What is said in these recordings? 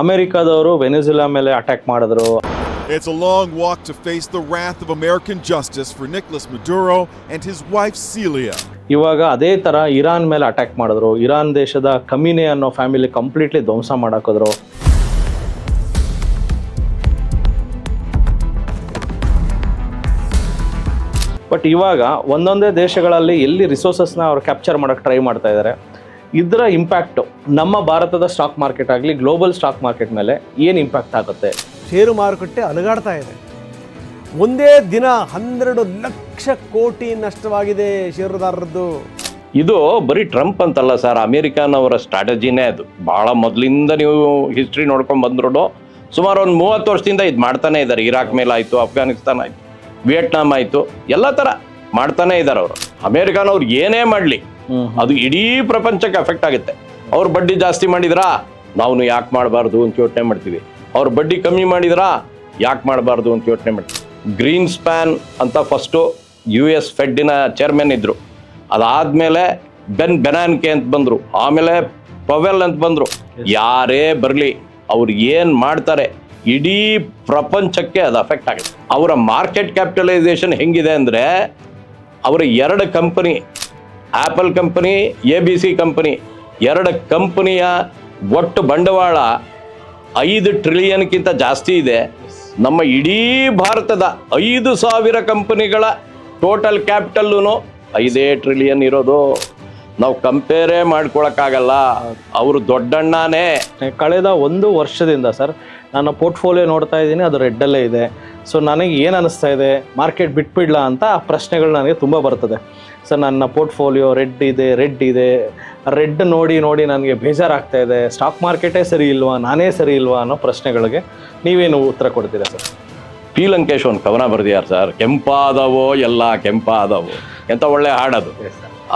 ಅಮೆರಿಕಾದವರು ವೆನೆಜುಲಾ ಮೇಲೆ ಅಟ್ಯಾಕ್ ಮಾಡಿದ್ರು. It's a long walk to face the wrath of American justice for Nicolas Maduro and his wife Celia. ಇವಾಗ ಅದೇ ಥರ Iran ಮೇಲೆ attack ಮಾಡಿದ್ರು. ಇರಾನ್ ದೇಶದ ಕಮೀನೆ ಅನ್ನೋ ಫ್ಯಾಮಿಲಿ ಕಂಪ್ಲೀಟ್ಲಿ ಧ್ವಂಸ ಮಾಡಾಕಿದ್ರು. ಬಟ್ ಇವಾಗ ಒಂದೊಂದೇ ದೇಶಗಳಲ್ಲಿ ಎಲ್ಲಿ ರಿಸೋರ್ಸಸ್ನ ಅವ್ರು ಕ್ಯಾಪ್ಚರ್ ಮಾಡೋಕ್ಕೆ ಟ್ರೈ ಮಾಡ್ತಾ ಇದ್ದಾರೆ. ಇದರ ಇಂಪ್ಯಾಕ್ಟು ನಮ್ಮ ಭಾರತದ ಸ್ಟಾಕ್ ಮಾರ್ಕೆಟ್ ಆಗಲಿ ಗ್ಲೋಬಲ್ ಸ್ಟಾಕ್ ಮಾರ್ಕೆಟ್ ಮೇಲೆ ಏನು ಇಂಪ್ಯಾಕ್ಟ್ ಆಗುತ್ತೆ? ಷೇರು ಮಾರುಕಟ್ಟೆ ಅಲುಗಾಡ್ತಾ ಇದೆ. ಒಂದೇ ದಿನ 12 ಲಕ್ಷ ಕೋಟಿ ನಷ್ಟವಾಗಿದೆ ಷೇರುದಾರರದ್ದು. ಇದು ಬರೀ ಟ್ರಂಪ್ ಅಂತಲ್ಲ ಸರ್, ಅಮೇರಿಕಾನವರ ಸ್ಟ್ರಾಟಜಿನೇ ಅದು. ಭಾಳ ಮೊದಲಿಂದ ನೀವು ಹಿಸ್ಟ್ರಿ ನೋಡ್ಕೊಂಡು ಬಂದ್ರು ಸುಮಾರು ಒಂದು 30 ವರ್ಷದಿಂದ ಇದು ಮಾಡ್ತಾನೆ ಇದ್ದಾರೆ. ಇರಾಕ್ ಮೇಲೆ ಆಯಿತು, ಅಫ್ಘಾನಿಸ್ತಾನ ಆಯಿತು, ವಿಯೆಟ್ನಾಂ ಆಯಿತು, ಎಲ್ಲ ಥರ ಮಾಡ್ತಾನೆ ಇದ್ದಾರೆ ಅವರು. ಅಮೇರಿಕಾನವ್ರು ಏನೇ ಮಾಡಲಿ ಅದು ಇಡೀ ಪ್ರಪಂಚಕ್ಕೆ ಎಫೆಕ್ಟ್ ಆಗುತ್ತೆ. ಅವ್ರು ಬಡ್ಡಿ ಜಾಸ್ತಿ ಮಾಡಿದ್ರಾ ನಾವು ಯಾಕೆ ಮಾಡಬಾರ್ದು ಅಂತ ಯೋಚನೆ ಮಾಡ್ತೀವಿ. ಅವ್ರು ಬಡ್ಡಿ ಕಮ್ಮಿ ಮಾಡಿದ್ರಾ ಯಾಕೆ ಮಾಡಬಾರ್ದು ಅಂತ ಯೋಚನೆ ಮಾಡ್ತೀವಿ. ಗ್ರೀನ್ ಸ್ಪ್ಯಾನ್ ಅಂತ ಫಸ್ಟು US ಫೆಡ್ಡಿನ ಚೇರ್ಮನ್ ಇದ್ದರು. ಅದಾದಮೇಲೆ ಬೆನಾನ್ಕೆ ಅಂತ ಬಂದರು, ಆಮೇಲೆ ಪವೆಲ್ ಅಂತ ಬಂದರು. ಯಾರೇ ಬರಲಿ ಅವ್ರು ಏನು ಮಾಡ್ತಾರೆ ಇಡೀ ಪ್ರಪಂಚಕ್ಕೆ ಅದು ಅಫೆಕ್ಟ್ ಆಗುತ್ತೆ. ಅವರ ಮಾರ್ಕೆಟ್ ಕ್ಯಾಪಿಟಲೈಸೇಷನ್ ಹೆಂಗಿದೆ ಅಂದರೆ ಅವರ 2 company, apple company, ABC company, 2 ಕಂಪನಿಯ ಒಟ್ಟು ಬಂಡವಾಳ 5 ಟ್ರಿಲಿಯನ್ಗಿಂತ ಜಾಸ್ತಿ ಇದೆ. ನಮ್ಮ ಇಡೀ ಭಾರತದ 5,000 ಕಂಪನಿಗಳ ಟೋಟಲ್ ಕ್ಯಾಪಿಟಲ್ಲೂ 5 ಟ್ರಿಲಿಯನ್ ಇರೋದು. ನಾವು ಕಂಪೇರೇ ಮಾಡ್ಕೊಳಕ್ಕಾಗಲ್ಲ. ಅವರು ದೊಡ್ಡಣ್ಣನೇ. ಕಳೆದ 1 ವರ್ಷದಿಂದ ಸರ್ ನನ್ನ ಪೋರ್ಟ್ಫೋಲಿಯೋ ನೋಡ್ತಾ ಇದ್ದೀನಿ, ಅದು ರೆಡ್ಡಲ್ಲೇ ಇದೆ. ಸೊ ನನಗೆ ಏನು ಅನ್ನಿಸ್ತಾ ಇದೆ, ಮಾರ್ಕೆಟ್ ಬಿಟ್ಬಿಡ್ಲಾ ಅಂತ ಪ್ರಶ್ನೆಗಳು ನನಗೆ ತುಂಬ ಬರ್ತದೆ. ಸರ್ ನನ್ನ ಪೋರ್ಟ್ಫೋಲಿಯೋ ರೆಡ್ ಇದೆ, ರೆಡ್ ನೋಡಿ ನನಗೆ ಬೇಜಾರಾಗ್ತಾ ಇದೆ. ಸ್ಟಾಕ್ ಮಾರ್ಕೆಟೇ ಸರಿ ಇಲ್ವಾ, ನಾನೇ ಸರಿ ಇಲ್ವಾ ಅನ್ನೋ ಪ್ರಶ್ನೆಗಳಿಗೆ ನೀವೇನು ಉತ್ತರ ಕೊಡ್ತೀರಾ ಸರ್? ಪಿ ಲಂಕೇಶ್ ಒಂದು ಕವನ ಬರೆದಿದ್ದಾರೆ ಸರ್, ಕೆಂಪಾದವೋ ಎಲ್ಲ ಕೆಂಪಾದವು. ಎಂಥ ಒಳ್ಳೆ ಹಾಡದು.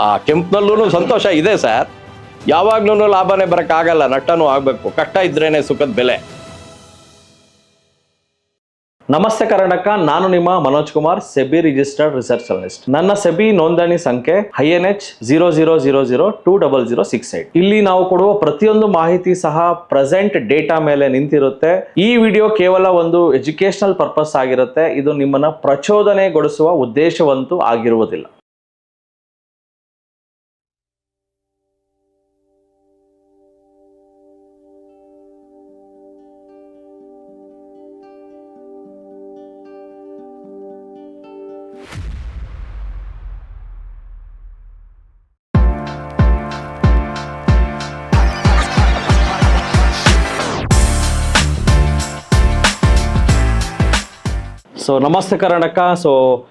ಆ ಕೆಂಪಿನಲ್ಲೂ ಸಂತೋಷ ಇದೆ ಸರ್. ಯಾವಾಗ್ಲೂ ಲಾಭನೇ ಬರೋಕ್ಕಾಗಲ್ಲ, ನಷ್ಟನೂ ಆಗಬೇಕು. ಕಷ್ಟ ಇದ್ರೇನೆ ಸುಖದ ಬೆಲೆ. ನಮಸ್ತೆ ಕರ್ನಾಟಕ, ನಾನು ನಿಮ್ಮ Manoj Kumar, SEBI registered research analyst. ನನ್ನ ಸೆಬಿ ನೋಂದಣಿ ಸಂಖ್ಯೆ INH 00002068. ಇಲ್ಲಿ ನಾವು ಕೊಡುವ ಪ್ರತಿಯೊಂದು ಮಾಹಿತಿ ಸಹ ಪ್ರೆಸೆಂಟ್ ಡೇಟಾ ಮೇಲೆ ನಿಂತಿರುತ್ತೆ. ಈ ವಿಡಿಯೋ ಕೇವಲ ಒಂದು ಎಜುಕೇಶನಲ್ ಪರ್ಪಸ್ ಆಗಿರುತ್ತೆ. ಇದು ನಿಮ್ಮನ್ನ ಪ್ರಚೋದನೆಗೊಳಿಸುವ ಉದ್ದೇಶವಂತೂ ಆಗಿರುವುದಿಲ್ಲ. ಸೊ ನಮಸ್ತೆ ಕರ್ನಾಟಕ. ಸೊ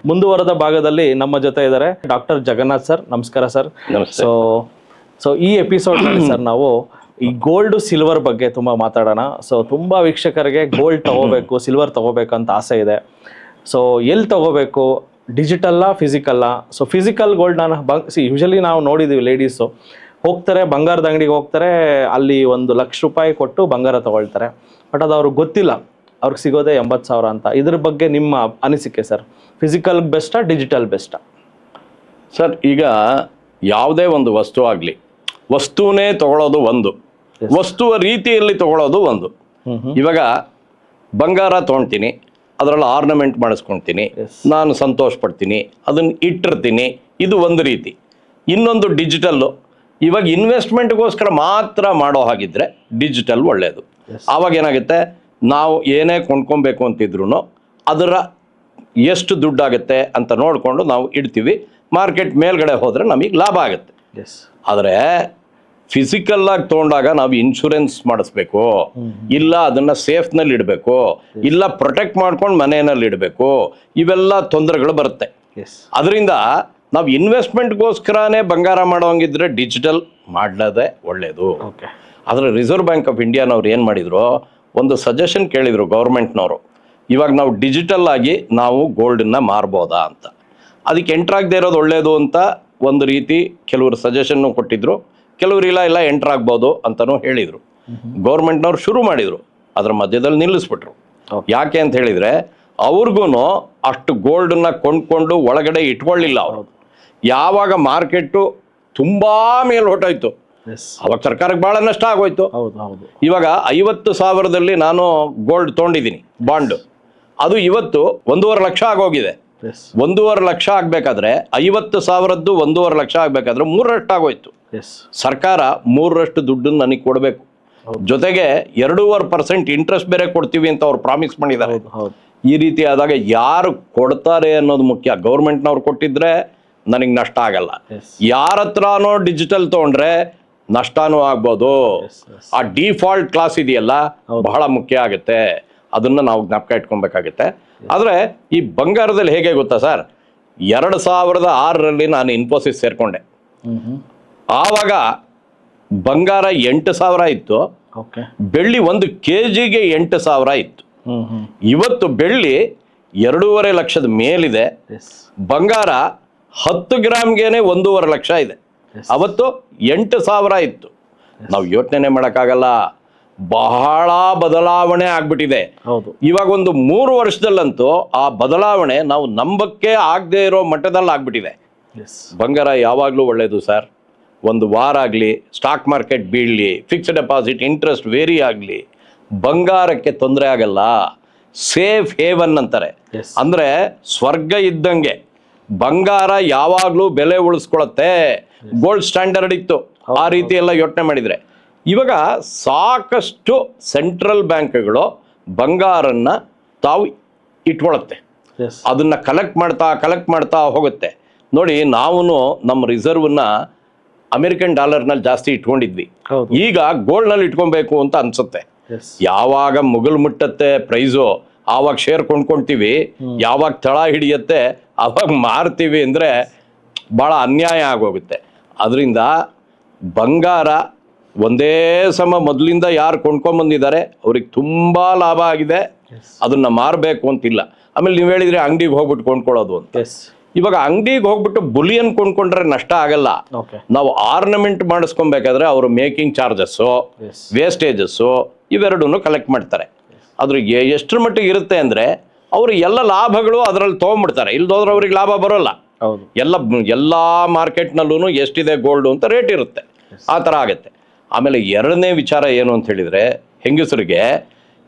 ಮುಂದುವರೆದ ಭಾಗದಲ್ಲಿ ನಮ್ಮ ಜೊತೆ ಇದ್ದಾರೆ ಡಾಕ್ಟರ್ ಜಗನ್ನಾಥ್ ಸರ್. ನಮಸ್ಕಾರ ಸರ್. ಸೊ ಈ ಎಪಿಸೋಡ್ ಸರ್ ನಾವು ಈ ಗೋಲ್ಡ್ ಸಿಲ್ವರ್ ಬಗ್ಗೆ ತುಂಬ ಮಾತಾಡೋಣ. ಸೊ ತುಂಬ ವೀಕ್ಷಕರಿಗೆ ಗೋಲ್ಡ್ ತಗೋಬೇಕು, ಸಿಲ್ವರ್ ತಗೋಬೇಕಂತ ಆಸೆ ಇದೆ. ಸೊ ಎಲ್ಲಿ ತಗೋಬೇಕು, ಡಿಜಿಟಲ್ಲಾ ಫಿಸಿಕಲ್ಲಾ? ಸೊ ಫಿಸಿಕಲ್ ಗೋಲ್ಡ್ ಯೂಶಲಿ ನಾವು ನೋಡಿದ್ದೀವಿ, ಲೇಡೀಸು ಹೋಗ್ತಾರೆ ಬಂಗಾರದ ಅಂಗಡಿಗೆ ಹೋಗ್ತಾರೆ, ಅಲ್ಲಿ 1 ಲಕ್ಷ ರೂಪಾಯಿ ಕೊಟ್ಟು ಬಂಗಾರ ತಗೊಳ್ತಾರೆ. ಬಟ್ ಅದು ಅವ್ರಿಗೆ ಗೊತ್ತಿಲ್ಲ ಅವ್ರಿಗೆ ಸಿಗೋದೇ 80,000 ಅಂತ. ಇದ್ರ ಬಗ್ಗೆ ನಿಮ್ಮ ಅನಿಸಿಕೆ ಸರ್? ಫಿಸಿಕಲ್ ಬೆಸ್ಟಾ, ಡಿಜಿಟಲ್ ಬೆಸ್ಟಾ? ಸರ್, ಈಗ ಯಾವುದೇ ಒಂದು ವಸ್ತು ಆಗಲಿ, ವಸ್ತುವೇ ತಗೊಳ್ಳೋದು ಒಂದು, ವಸ್ತುವ ರೀತಿಯಲ್ಲಿ ತಗೊಳ್ಳೋದು ಒಂದು. ಇವಾಗ ಬಂಗಾರ ತೊಗೊಳ್ತೀನಿ, ಅದರಲ್ಲಿ ಆರ್ನಮೆಂಟ್ ಮಾಡಿಸ್ಕೊಳ್ತೀನಿ, ನಾನು ಸಂತೋಷ ಪಡ್ತೀನಿ, ಅದನ್ನು ಇಟ್ಟಿರ್ತೀನಿ, ಇದು ಒಂದು ರೀತಿ. ಇನ್ನೊಂದು ಡಿಜಿಟಲ್ಲು. ಇವಾಗ ಇನ್ವೆಸ್ಟ್ಮೆಂಟ್ಗೋಸ್ಕರ ಮಾತ್ರ ಮಾಡೋ ಹಾಗಿದ್ರೆ ಡಿಜಿಟಲ್ ಒಳ್ಳೆಯದು. ಆವಾಗ ಏನಾಗುತ್ತೆ, ನಾವು ಏನೇ ಕೊಂಡ್ಕೊಬೇಕು ಅಂತಿದ್ರು ಅದರ ಎಷ್ಟು ದುಡ್ಡಾಗುತ್ತೆ ಅಂತ ನೋಡಿಕೊಂಡು ನಾವು ಇಡ್ತೀವಿ. ಮಾರ್ಕೆಟ್ ಮೇಲ್ಗಡೆ ಹೋದರೆ ನಮಗೆ ಲಾಭ ಆಗುತ್ತೆ. ಆದರೆ ಫಿಸಿಕಲ್ಲಾಗಿ ತೊಗೊಂಡಾಗ ನಾವು ಇನ್ಶೂರೆನ್ಸ್ ಮಾಡಿಸ್ಬೇಕು, ಇಲ್ಲ ಅದನ್ನು ಸೇಫ್ನಲ್ಲಿ ಇಡಬೇಕು, ಇಲ್ಲ ಪ್ರೊಟೆಕ್ಟ್ ಮಾಡ್ಕೊಂಡು ಮನೆಯಲ್ಲಿ ಇಡಬೇಕು. ಇವೆಲ್ಲ ತೊಂದರೆಗಳು ಬರುತ್ತೆ. ಅದರಿಂದ ನಾವು ಇನ್ವೆಸ್ಟ್ಮೆಂಟ್ಗೋಸ್ಕರನೇ ಬಂಗಾರ ಮಾಡೋಂಗಿದ್ರೆ ಡಿಜಿಟಲ್ ಮಾಡಲದೇ ಒಳ್ಳೆಯದು. ಆದರೆ ರಿಸರ್ವ್ ಬ್ಯಾಂಕ್ ಆಫ್ ಇಂಡಿಯಾನವ್ರು ಏನು ಮಾಡಿದ್ರು, ಒಂದು ಸಜೆಷನ್ ಕೇಳಿದರು ಗೌರ್ಮೆಂಟ್ನವರು. ಇವಾಗ ನಾವು ಡಿಜಿಟಲ್ ಆಗಿ ನಾವು ಗೋಲ್ಡನ್ನ ಮಾರ್ಬೋದಾ ಅಂತ. ಅದಕ್ಕೆ ಎಂಟ್ರಾಗದೇ ಇರೋದು ಒಳ್ಳೆಯದು ಅಂತ ಒಂದು ರೀತಿ ಕೆಲವರು ಸಜೆಷನ್ನು ಕೊಟ್ಟಿದ್ರು, ಕೆಲವರು ಇಲ್ಲ ಎಂಟ್ರಾಗ್ಬೋದು ಅಂತಲೂ ಹೇಳಿದರು. ಗೌರ್ಮೆಂಟ್ನವ್ರು ಶುರು ಮಾಡಿದರು, ಅದರ ಮಧ್ಯದಲ್ಲಿ ನಿಲ್ಲಿಸ್ಬಿಟ್ರು. ಯಾಕೆ ಅಂತ ಹೇಳಿದರೆ ಅವ್ರಿಗೂ ಅಷ್ಟು ಗೋಲ್ಡನ್ನ ಕೊಂಡ್ಕೊಂಡು ಒಳಗಡೆ ಇಟ್ಕೊಳ್ಳಿಲ್ಲ ಅವರು. ಯಾವಾಗ ಮಾರ್ಕೆಟು ತುಂಬ ಮೇಲೆ ಹೊಟ್ಟೋಯ್ತು, ಅವಾಗ ಸರ್ಕಾರಕ್ಕೆ ಬಹಳ ನಷ್ಟ ಆಗೋಯ್ತು. ಹೌದು ಹೌದು. ಇವಾಗ 50,000ದಲ್ಲಿ ನಾನು ಗೋಲ್ಡ್ ತೊಗೊಂಡಿದ್ದೀನಿ ಬಾಂಡ್, ಅದು ಇವತ್ತು 1.5 ಲಕ್ಷ ಆಗೋಗಿದೆ. 1.5 ಲಕ್ಷ ಆಗ್ಬೇಕಾದ್ರೆ 50,000ದ್ದು 1.5 ಲಕ್ಷ ಆಗ್ಬೇಕಾದ್ರೆ 3ರಷ್ಟು ಆಗೋಯ್ತು. ಸರ್ಕಾರ 3ರಷ್ಟು ದುಡ್ಡನ್ನು ನನಗೆ ಕೊಡಬೇಕು, ಜೊತೆಗೆ 2.5% ಇಂಟ್ರೆಸ್ಟ್ ಬೇರೆ ಕೊಡ್ತೀವಿ ಅಂತ ಅವ್ರು ಪ್ರಾಮಿಸ್ ಮಾಡಿದ್ದಾರೆ. ಈ ರೀತಿ ಆದಾಗ ಯಾರು ಕೊಡ್ತಾರೆ ಅನ್ನೋದು ಮುಖ್ಯ. ಗೌರ್ಮೆಂಟ್ನವ್ರು ಕೊಟ್ಟಿದ್ರೆ ನನಗೆ ನಷ್ಟ ಆಗಲ್ಲ, ಯಾರ ಹತ್ರನೋ ಡಿಜಿಟಲ್ ತೊಗೊಂಡ್ರೆ ನಷ್ಟನೂ ಆಗ್ಬೋದು. ಆ ಡಿಫಾಲ್ಟ್ ಕ್ಲಾಸ್ ಇದೆಯಲ್ಲ ಬಹಳ ಮುಖ್ಯ ಆಗುತ್ತೆ, ಅದನ್ನ ನಾವು ಜ್ಞಾಪಕ ಇಟ್ಕೊಬೇಕಾಗುತ್ತೆ. ಆದರೆ ಈ ಬಂಗಾರದಲ್ಲಿ ಹೇಗೆ ಗೊತ್ತಾ ಸರ್, 2006ರಲ್ಲಿ ನಾನು ಇನ್ಫೋಸಿಸ್ ಸೇರ್ಕೊಂಡೆ. ಆವಾಗ ಬಂಗಾರ 8,000 ಇತ್ತು, ಬೆಳ್ಳಿ 1 kgಗೆ 8,000 ಇತ್ತು. ಇವತ್ತು ಬೆಳ್ಳಿ 2.5 ಲಕ್ಷದ ಮೇಲಿದೆ, ಬಂಗಾರ 10 ಗ್ರಾಮ್ಗೆನೆ 1.5 ಲಕ್ಷ ಇದೆ. ಅವತ್ತು 8,000 ಇತ್ತು. ನಾವು ಯೋಚನೆ ಮಾಡೋಕ್ಕಾಗಲ್ಲ, ಬಹಳ ಬದಲಾವಣೆ ಆಗ್ಬಿಟ್ಟಿದೆ. ಇವಾಗ ಒಂದು 3 ವರ್ಷದಲ್ಲಂತೂ ಆ ಬದಲಾವಣೆ ನಾವು ನಂಬಕ್ಕೆ ಆಗದೆ ಇರೋ ಮಟ್ಟದಲ್ಲಿ ಆಗ್ಬಿಟ್ಟಿದೆ. ಬಂಗಾರ ಯಾವಾಗಲೂ ಒಳ್ಳೇದು ಸರ್. ಒಂದು ವಾರ ಆಗಲಿ, ಸ್ಟಾಕ್ ಮಾರ್ಕೆಟ್ ಬೀಳಲಿ, ಫಿಕ್ಸ್ಡ್ ಡೆಪಾಸಿಟ್ ಇಂಟ್ರೆಸ್ಟ್ ವೇರಿ ಆಗಲಿ, ಬಂಗಾರಕ್ಕೆ ತೊಂದರೆ ಆಗಲ್ಲ. ಸೇಫ್ ಹೇವನ್ ಅಂತಾರೆ, ಅಂದ್ರೆ ಸ್ವರ್ಗ ಇದ್ದಂಗೆ. ಬಂಗಾರ ಯಾವಾಗಲೂ ಬೆಲೆ ಉಳಿಸ್ಕೊಳತ್ತೆ. ಗೋಲ್ಡ್ ಸ್ಟ್ಯಾಂಡರ್ಡ್ ಇತ್ತು, ಆ ರೀತಿ ಎಲ್ಲ ಯೋಚನೆ ಮಾಡಿದ್ರೆ ಇವಾಗ ಸಾಕಷ್ಟು ಸೆಂಟ್ರಲ್ ಬ್ಯಾಂಕ್ಗಳು ಬಂಗಾರನ್ನ ತಾವು ಇಟ್ಕೊಳ್ಳುತ್ತೆ, ಅದನ್ನ ಕಲೆಕ್ಟ್ ಮಾಡ್ತಾ ಹೋಗುತ್ತೆ. ನೋಡಿ, ನಾವು ನಮ್ಮ ರಿಸರ್ವ್ನ ಅಮೆರಿಕನ್ ಡಾಲರ್ನಲ್ಲಿ ಜಾಸ್ತಿ ಇಟ್ಕೊಂಡಿದ್ವಿ, ಈಗ ಗೋಲ್ಡ್ನಲ್ಲಿ ಇಟ್ಕೊಬೇಕು ಅಂತ ಅನ್ಸುತ್ತೆ. ಯಾವಾಗ ಮುಗಿಲ್ ಮುಟ್ಟತ್ತೆ ಪ್ರೈಸು ಆವಾಗ ಶೇರ್ ಕೊಂಡ್ಕೊಂತೀವಿ, ಯಾವಾಗ ತಳ ಹಿಡಿಯತ್ತೆ ಆವಾಗ ಮಾರ್ತೀವಿ ಅಂದರೆ ಭಾಳ ಅನ್ಯಾಯ ಆಗೋಗುತ್ತೆ. ಅದರಿಂದ ಬಂಗಾರ ಒಂದೇ ಸಮ ಮೊದಲಿಂದ ಯಾರು ಕೊಂಡ್ಕೊಂಡ್ಬಂದಿದ್ದಾರೆ ಅವ್ರಿಗೆ ತುಂಬ ಲಾಭ ಆಗಿದೆ, ಅದನ್ನ ಮಾರಬೇಕು ಅಂತಿಲ್ಲ. ಆಮೇಲೆ ನೀವು ಹೇಳಿದ್ರೆ ಅಂಗಡಿಗೆ ಹೋಗ್ಬಿಟ್ಟು ಕೊಂಡ್ಕೊಳ್ಳೋದು ಅಂತ. ಇವಾಗ ಅಂಗಡಿಗೆ ಹೋಗ್ಬಿಟ್ಟು ಬುಲಿಯನ್ ಕೊಂಡ್ಕೊಂಡ್ರೆ ನಷ್ಟ ಆಗಲ್ಲ. ನಾವು ಆರ್ನಮೆಂಟ್ ಮಾಡಿಸ್ಕೊಬೇಕಾದ್ರೆ ಅವರು ಮೇಕಿಂಗ್ ಚಾರ್ಜಸ್ಸು, ವೇಸ್ಟೇಜಸ್ಸು ಇವೆರಡನ್ನು ಕಲೆಕ್ಟ್ ಮಾಡ್ತಾರೆ. ಅದ್ರಿಗೆ ಎಷ್ಟರ ಮಟ್ಟಿಗೆ ಇರುತ್ತೆ ಅಂದರೆ ಅವರು ಎಲ್ಲ ಲಾಭಗಳು ಅದರಲ್ಲಿ ತೊಗೊಂಡ್ಬಿಡ್ತಾರೆ, ಇಲ್ದೋದ್ರೆ ಅವ್ರಿಗೆ ಲಾಭ ಬರೋಲ್ಲ. ಎಲ್ಲ ಮಾರ್ಕೆಟ್ನಲ್ಲೂ ಎಷ್ಟಿದೆ ಗೋಲ್ಡು ಅಂತ ರೇಟ್ ಇರುತ್ತೆ, ಆ ಥರ ಆಗುತ್ತೆ. ಆಮೇಲೆ ಎರಡನೇ ವಿಚಾರ ಏನು ಅಂತ ಹೇಳಿದರೆ, ಹೆಂಗಸರಿಗೆ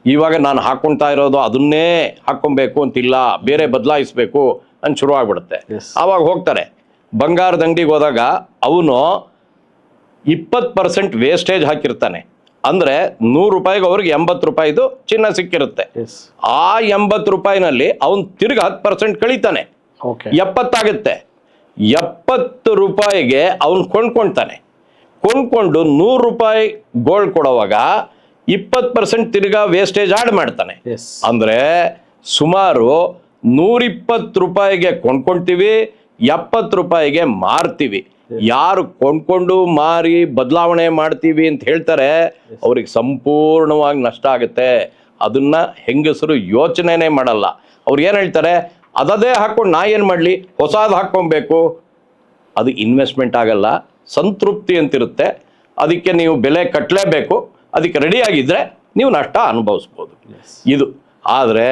ಇವಾಗ ನಾನು ಹಾಕ್ಕೊಳ್ತಾ ಇರೋದು ಅದನ್ನೇ ಹಾಕ್ಕೊಬೇಕು ಅಂತಿಲ್ಲ, ಬೇರೆ ಬದಲಾಯಿಸ್ಬೇಕು ಅಂತ ಶುರು ಆಗ್ಬಿಡುತ್ತೆ. ಆವಾಗ ಹೋಗ್ತಾರೆ ಬಂಗಾರದ ಅಂಗಡಿಗೆ ಹೋದಾಗ ಅವನು 20% ವೇಸ್ಟೇಜ್ ಹಾಕಿರ್ತಾನೆ. ಅಂದರೆ 100 ರೂಪಾಯಿಗೆ ಅವ್ರಿಗೆ 80 ರೂಪಾಯಿದು ಚಿನ್ನ ಸಿಕ್ಕಿರುತ್ತೆ. ಆ 80 ರೂಪಾಯಿನಲ್ಲಿ ಅವನು ತಿರ್ಗಿ 10% ಕಳೀತಾನೆ, 70 ಆಗುತ್ತೆ. 70 ರೂಪಾಯಿಗೆ ಅವನು ಕೊಂಡ್ಕೊಳ್ತಾನೆ. ಕೊಂಡ್ಕೊಂಡು 100 ರೂಪಾಯಿ ಗೋಲ್ಡ್ ಕೊಡುವಾಗ 20% ತಿರ್ಗಾ ವೇಸ್ಟೇಜ್ ಆಡ್ ಮಾಡ್ತಾನೆ. ಅಂದರೆ ಸುಮಾರು 120 ರೂಪಾಯಿಗೆ ಕೊಂಡ್ಕೊಳ್ತೀವಿ, 70 ರೂಪಾಯಿಗೆ ಮಾರ್ತೀವಿ. ಯಾರು ಕೊಂಡ್ಕೊಂಡು ಮಾರಿ ಬದಲಾವಣೆ ಮಾಡ್ತೀವಿ ಅಂತ ಹೇಳ್ತಾರೆ ಅವ್ರಿಗೆ ಸಂಪೂರ್ಣವಾಗಿ ನಷ್ಟ ಆಗುತ್ತೆ. ಅದನ್ನ ಹೆಂಗಸರು ಯೋಚನೆನೇ ಮಾಡಲ್ಲ. ಅವ್ರು ಏನು ಹೇಳ್ತಾರೆ, ಅದೇ ಹಾಕ್ಕೊಂಡು ನಾ ಏನು ಮಾಡಲಿ, ಹೊಸದು ಹಾಕ್ಕೊಬೇಕು. ಅದು ಇನ್ವೆಸ್ಟ್ಮೆಂಟ್ ಆಗಲ್ಲ, ಸಂತೃಪ್ತಿ ಅಂತಿರುತ್ತೆ. ಅದಕ್ಕೆ ನೀವು ಬೆಲೆ ಕಟ್ಟಲೇಬೇಕು, ಅದಕ್ಕೆ ರೆಡಿಯಾಗಿದ್ದರೆ ನೀವು ನಷ್ಟ ಅನುಭವಿಸ್ಬೋದು ಇದು. ಆದರೆ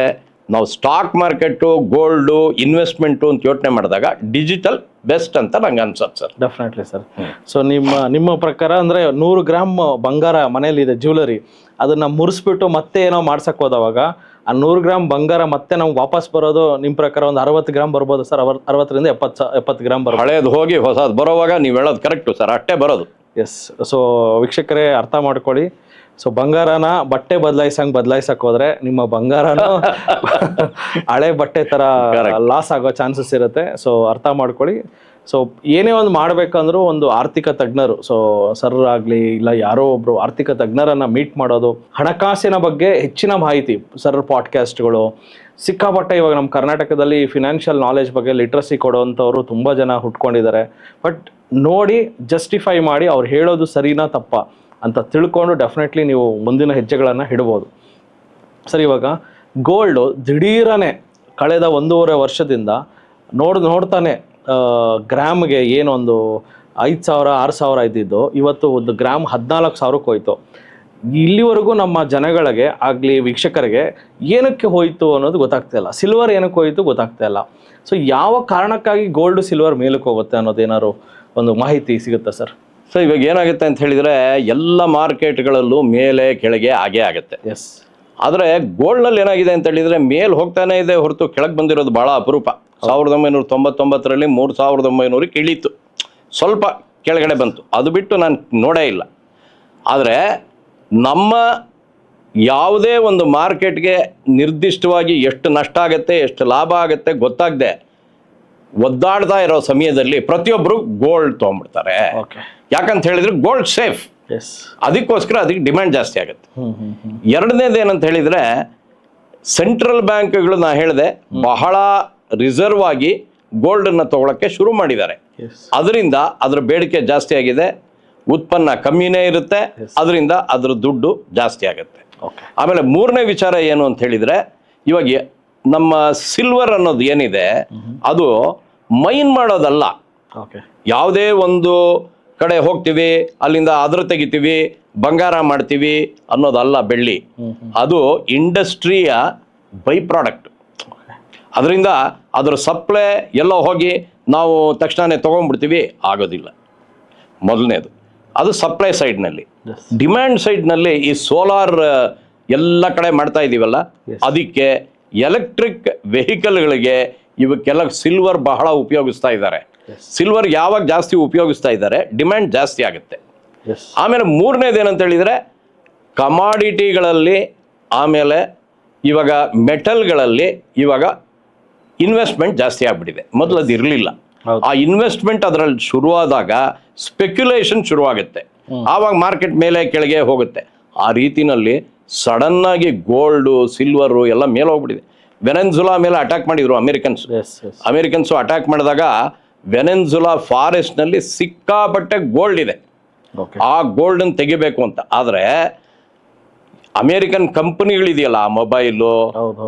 ನಾವು ಸ್ಟಾಕ್ ಮಾರ್ಕೆಟು, ಗೋಲ್ಡು, ಇನ್ವೆಸ್ಟ್ಮೆಂಟು ಅಂತ ಯೋಚನೆ ಮಾಡಿದಾಗ ಡಿಜಿಟಲ್ ಬೆಸ್ಟ್ ಅಂತ ನಂಗೆ ಅನ್ಸುತ್ತೆ ಸರ್. Definitely sir. ಸೊ ನಿಮ್ಮ ಪ್ರಕಾರ ಅಂದರೆ 100 ಗ್ರಾಮ್ ಬಂಗಾರ ಮನೇಲಿದೆ, ಜ್ಯುವೆಲರಿ, ಅದನ್ನ ಮುರಿಸ್ಬಿಟ್ಟು ಮತ್ತೆ ಏನೋ ಮಾಡ್ಸಕ್ಕೆ ಹೋದವಾಗ ಆ 100 ಗ್ರಾಮ್ ಬಂಗಾರ ಮತ್ತೆ ನಮ್ಗೆ ವಾಪಸ್ ಬರೋದು ನಿಮ್ಮ ಪ್ರಕಾರ ಒಂದು 60 ಗ್ರಾಮ್ ಬರ್ಬೋದು ಸರ್? 60ರಿಂದ 70 ಗ್ರಾಮ್ ಬರ್ಬೋದು. ಹಳೇದು ಹೋಗಿ ಹೊಸದು ಬರೋವಾಗ ನೀವು ಹೇಳೋದು ಕರೆಕ್ಟು ಸರ್, ಅಷ್ಟೇ ಬರೋದು. ಎಸ್. ಸೊ ವೀಕ್ಷಕರೇ ಅರ್ಥ ಮಾಡ್ಕೊಳ್ಳಿ. ಸೊ ಬಂಗಾರನ ಬಟ್ಟೆ ಬದಲಾಯಿಸಕ್ ಹೋದ್ರೆ ನಿಮ್ಮ ಬಂಗಾರನ ಹಳೆ ಬಟ್ಟೆ ತರ ಲಾಸ್ ಆಗೋ ಚಾನ್ಸಸ್ ಇರುತ್ತೆ. ಸೊ ಅರ್ಥ ಮಾಡ್ಕೊಳ್ಳಿ. ಸೊ ಏನೇ ಒಂದು ಮಾಡ್ಬೇಕಂದ್ರೂ ಒಂದು ಆರ್ಥಿಕ ತಜ್ಞರು, ಸೊ ಸರ್ ಆಗಲಿ ಇಲ್ಲ ಯಾರೋ ಒಬ್ರು ಆರ್ಥಿಕ ತಜ್ಞರನ್ನ ಮೀಟ್ ಮಾಡೋದು, ಹಣಕಾಸಿನ ಬಗ್ಗೆ ಹೆಚ್ಚಿನ ಮಾಹಿತಿ ಸರ್ ಪಾಡ್ಕಾಸ್ಟ್ಗಳು ಸಿಕ್ಕಾಪಟ್ಟೆ. ಇವಾಗ ನಮ್ಮ ಕರ್ನಾಟಕದಲ್ಲಿ ಫಿನಾನ್ಷಿಯಲ್ ನಾಲೆಜ್ ಬಗ್ಗೆ ಲಿಟ್ರಸಿ ಕೊಡುವಂಥವ್ರು ತುಂಬ ಜನ ಹುಟ್ಕೊಂಡಿದ್ದಾರೆ. ಬಟ್ ನೋಡಿ ಜಸ್ಟಿಫೈ ಮಾಡಿ ಅವ್ರು ಹೇಳೋದು ಸರಿನಾ ತಪ್ಪ ಅಂತ ತಿಳ್ಕೊಂಡು ಡೆಫಿನೆಟ್ಲಿ ನೀವು ಮುಂದಿನ ಹೆಜ್ಜೆಗಳನ್ನು ಇಡ್ಬೋದು. ಸರ್, ಇವಾಗ ಗೋಲ್ಡು ದಿಢೀರನೆ ಕಳೆದ 1.5 ವರ್ಷದಿಂದ ನೋಡ್ತಾನೆ ಗ್ರಾಮ್ಗೆ ಏನೊಂದು 5,000 6,000 ಇದ್ದಿದ್ದು ಇವತ್ತು ಒಂದು ಗ್ರಾಮ್ 14,000ಕ್ಕೆ ಹೋಯ್ತು. ಇಲ್ಲಿವರೆಗೂ ನಮ್ಮ ಜನಗಳಿಗೆ ಆಗಲಿ ವೀಕ್ಷಕರಿಗೆ ಏನಕ್ಕೆ ಹೋಯಿತು ಅನ್ನೋದು ಗೊತ್ತಾಗ್ತಾ ಇಲ್ಲ. ಸಿಲ್ವರ್ ಏನಕ್ಕೆ ಹೋಯಿತು ಗೊತ್ತಾಗ್ತಾ ಇಲ್ಲ. ಸೊ ಯಾವ ಕಾರಣಕ್ಕಾಗಿ ಗೋಲ್ಡ್ ಸಿಲ್ವರ್ ಮೇಲಕ್ಕೆ ಹೋಗುತ್ತೆ ಅನ್ನೋದೇನಾದ್ರು ಒಂದು ಮಾಹಿತಿ ಸಿಗುತ್ತಾ ಸರ್? ಸೊ ಇವಾಗ ಏನಾಗುತ್ತೆ ಅಂತ ಹೇಳಿದರೆ ಎಲ್ಲ ಮಾರ್ಕೆಟ್ಗಳಲ್ಲೂ ಮೇಲೆ ಕೆಳಗೆ ಆಗೇ ಆಗುತ್ತೆ. ಎಸ್. ಆದರೆ ಗೋಲ್ಡ್ನಲ್ಲಿ ಏನಾಗಿದೆ ಅಂತ ಹೇಳಿದರೆ ಮೇಲೆ ಹೋಗ್ತಾನೆ ಇದೆ ಹೊರತು ಕೆಳಗೆ ಬಂದಿರೋದು ಭಾಳ ಅಪರೂಪ. 1999ರಲ್ಲಿ 3900ಕ್ಕೆ ಇಳೀತು, ಸ್ವಲ್ಪ ಕೆಳಗಡೆ ಬಂತು, ಅದು ಬಿಟ್ಟು ನಾನು ನೋಡೇ ಇಲ್ಲ. ಆದರೆ ನಮ್ಮ ಯಾವುದೇ ಒಂದು ಮಾರ್ಕೆಟ್ಗೆ ನಿರ್ದಿಷ್ಟವಾಗಿ ಎಷ್ಟು ನಷ್ಟ ಆಗುತ್ತೆ ಎಷ್ಟು ಲಾಭ ಆಗುತ್ತೆ ಗೊತ್ತಾಗದೆ ಒದ್ದಾಡ್ತಾ ಇರೋ ಸಮಯದಲ್ಲಿ ಪ್ರತಿಯೊಬ್ಬರು ಗೋಲ್ಡ್ ತೊಗೊಂಡ್ಬಿಡ್ತಾರೆ. ಓಕೆ. ಯಾಕಂತ ಹೇಳಿದ್ರೆ ಗೋಲ್ಡ್ ಸೇಫ್, ಎಸ್. ಅದಕ್ಕೋಸ್ಕರ ಅದಕ್ಕೆ ಡಿಮ್ಯಾಂಡ್ ಜಾಸ್ತಿ ಆಗುತ್ತೆ. ಎರಡನೇದು ಏನಂತ ಹೇಳಿದರೆ ಸೆಂಟ್ರಲ್ ಬ್ಯಾಂಕ್ಗಳು ನಾ ಹೇಳಿದೆ ಬಹಳ ರಿಸರ್ವ್ ಆಗಿ ಗೋಲ್ಡನ್ನು ತಗೊಳ್ಳೋಕ್ಕೆ ಶುರು ಮಾಡಿದ್ದಾರೆ. ಅದರಿಂದ ಅದರ ಬೇಡಿಕೆ ಜಾಸ್ತಿ ಆಗಿದೆ, ಉತ್ಪನ್ನ ಕಮ್ಮಿನೇ ಇರುತ್ತೆ, ಅದರಿಂದ ಅದರ ದುಡ್ಡು ಜಾಸ್ತಿ ಆಗುತ್ತೆ. ಆಮೇಲೆ ಮೂರನೇ ವಿಚಾರ ಏನು ಅಂತ ಹೇಳಿದರೆ ಇವಾಗ ನಮ್ಮ ಸಿಲ್ವರ್ ಅನ್ನೋದು ಏನಿದೆ ಅದು ಮೈನ್ ಮಾಡೋದಲ್ಲ. ಯಾವುದೇ ಒಂದು ಕಡೆ ಹೋಗ್ತೀವಿ ಅಲ್ಲಿಂದ ಅದ್ರ ತೆಗಿತೀವಿ ಬಂಗಾರ ಮಾಡ್ತೀವಿ ಅನ್ನೋದಲ್ಲ ಬೆಳ್ಳಿ, ಅದು ಇಂಡಸ್ಟ್ರಿಯ ಬೈ ಪ್ರಾಡಕ್ಟ್. ಅದರಿಂದ ಅದರ ಸಪ್ಲೈ ಎಲ್ಲೋ ಹೋಗಿ ನಾವು ತಕ್ಷಣವೇ ತೊಗೊಂಡ್ಬಿಡ್ತೀವಿ, ಆಗೋದಿಲ್ಲ. ಮೊದಲನೇದು ಅದು ಸಪ್ಲೈ ಸೈಡ್ನಲ್ಲಿ. ಡಿಮ್ಯಾಂಡ್ ಸೈಡ್ನಲ್ಲಿ ಈ ಸೋಲಾರ್ ಎಲ್ಲ ಕಡೆ ಮಾಡ್ತಾ ಇದ್ದೀವಲ್ಲ, ಅದಕ್ಕೆ ಎಲೆಕ್ಟ್ರಿಕ್ ವೆಹಿಕಲ್ಗಳಿಗೆ ಇವಕ್ಕೆಲ್ಲ ಸಿಲ್ವರ್ ಬಹಳ ಉಪಯೋಗಿಸ್ತಾ ಇದ್ದಾರೆ. ಸಿಲ್ವರ್ ಯಾವಾಗ ಜಾಸ್ತಿ ಉಪಯೋಗಿಸ್ತಾ ಇದ್ದಾರೆ ಡಿಮ್ಯಾಂಡ್ ಜಾಸ್ತಿ ಆಗುತ್ತೆ. ಆಮೇಲೆ ಮೂರನೇದು ಏನಂತ ಹೇಳಿದರೆ ಕಮಾಡಿಟಿಗಳಲ್ಲಿ, ಆಮೇಲೆ ಇವಾಗ ಮೆಟಲ್ಗಳಲ್ಲಿ ಇವಾಗ ಇನ್ವೆಸ್ಟ್ಮೆಂಟ್ ಜಾಸ್ತಿ ಆಗಿಬಿಟ್ಟಿದೆ. ಮೊದಲು ಅದು ಇರಲಿಲ್ಲ. ಆ ಇನ್ವೆಸ್ಟ್ಮೆಂಟ್ ಅದರಲ್ಲಿ ಶುರುವಾದಾಗ ಸ್ಪೆಕ್ಯುಲೇಷನ್ ಶುರುವಾಗುತ್ತೆ, ಆವಾಗ ಮಾರ್ಕೆಟ್ ಮೇಲೆ ಕೆಳಗೆ ಹೋಗುತ್ತೆ. ಆ ರೀತಿನಲ್ಲಿ ಸಡನ್ನಾಗಿ ಗೋಲ್ಡು ಸಿಲ್ವರು ಎಲ್ಲ ಮೇಲೆ ಹೋಗ್ಬಿಟ್ಟಿದೆ. ವೆನೆನ್ಜುಲಾ ಮೇಲೆ ಅಟ್ಯಾಕ್ ಮಾಡಿದ್ರು ಅಮೆರಿಕನ್ಸು ಅಟ್ಯಾಕ್ ಮಾಡಿದಾಗ ವೆನೆನ್ಜುಲಾ ಫಾರೆಸ್ಟ್ನಲ್ಲಿ ಸಿಕ್ಕಾಪಟ್ಟೆ ಗೋಲ್ಡ್ ಇದೆ. ಆ ಗೋಲ್ಡನ್ನು ತೆಗಿಬೇಕು ಅಂತ. ಆದರೆ ಅಮೇರಿಕನ್ ಕಂಪನಿಗಳಿದೆಯಲ್ಲ, ಮೊಬೈಲು,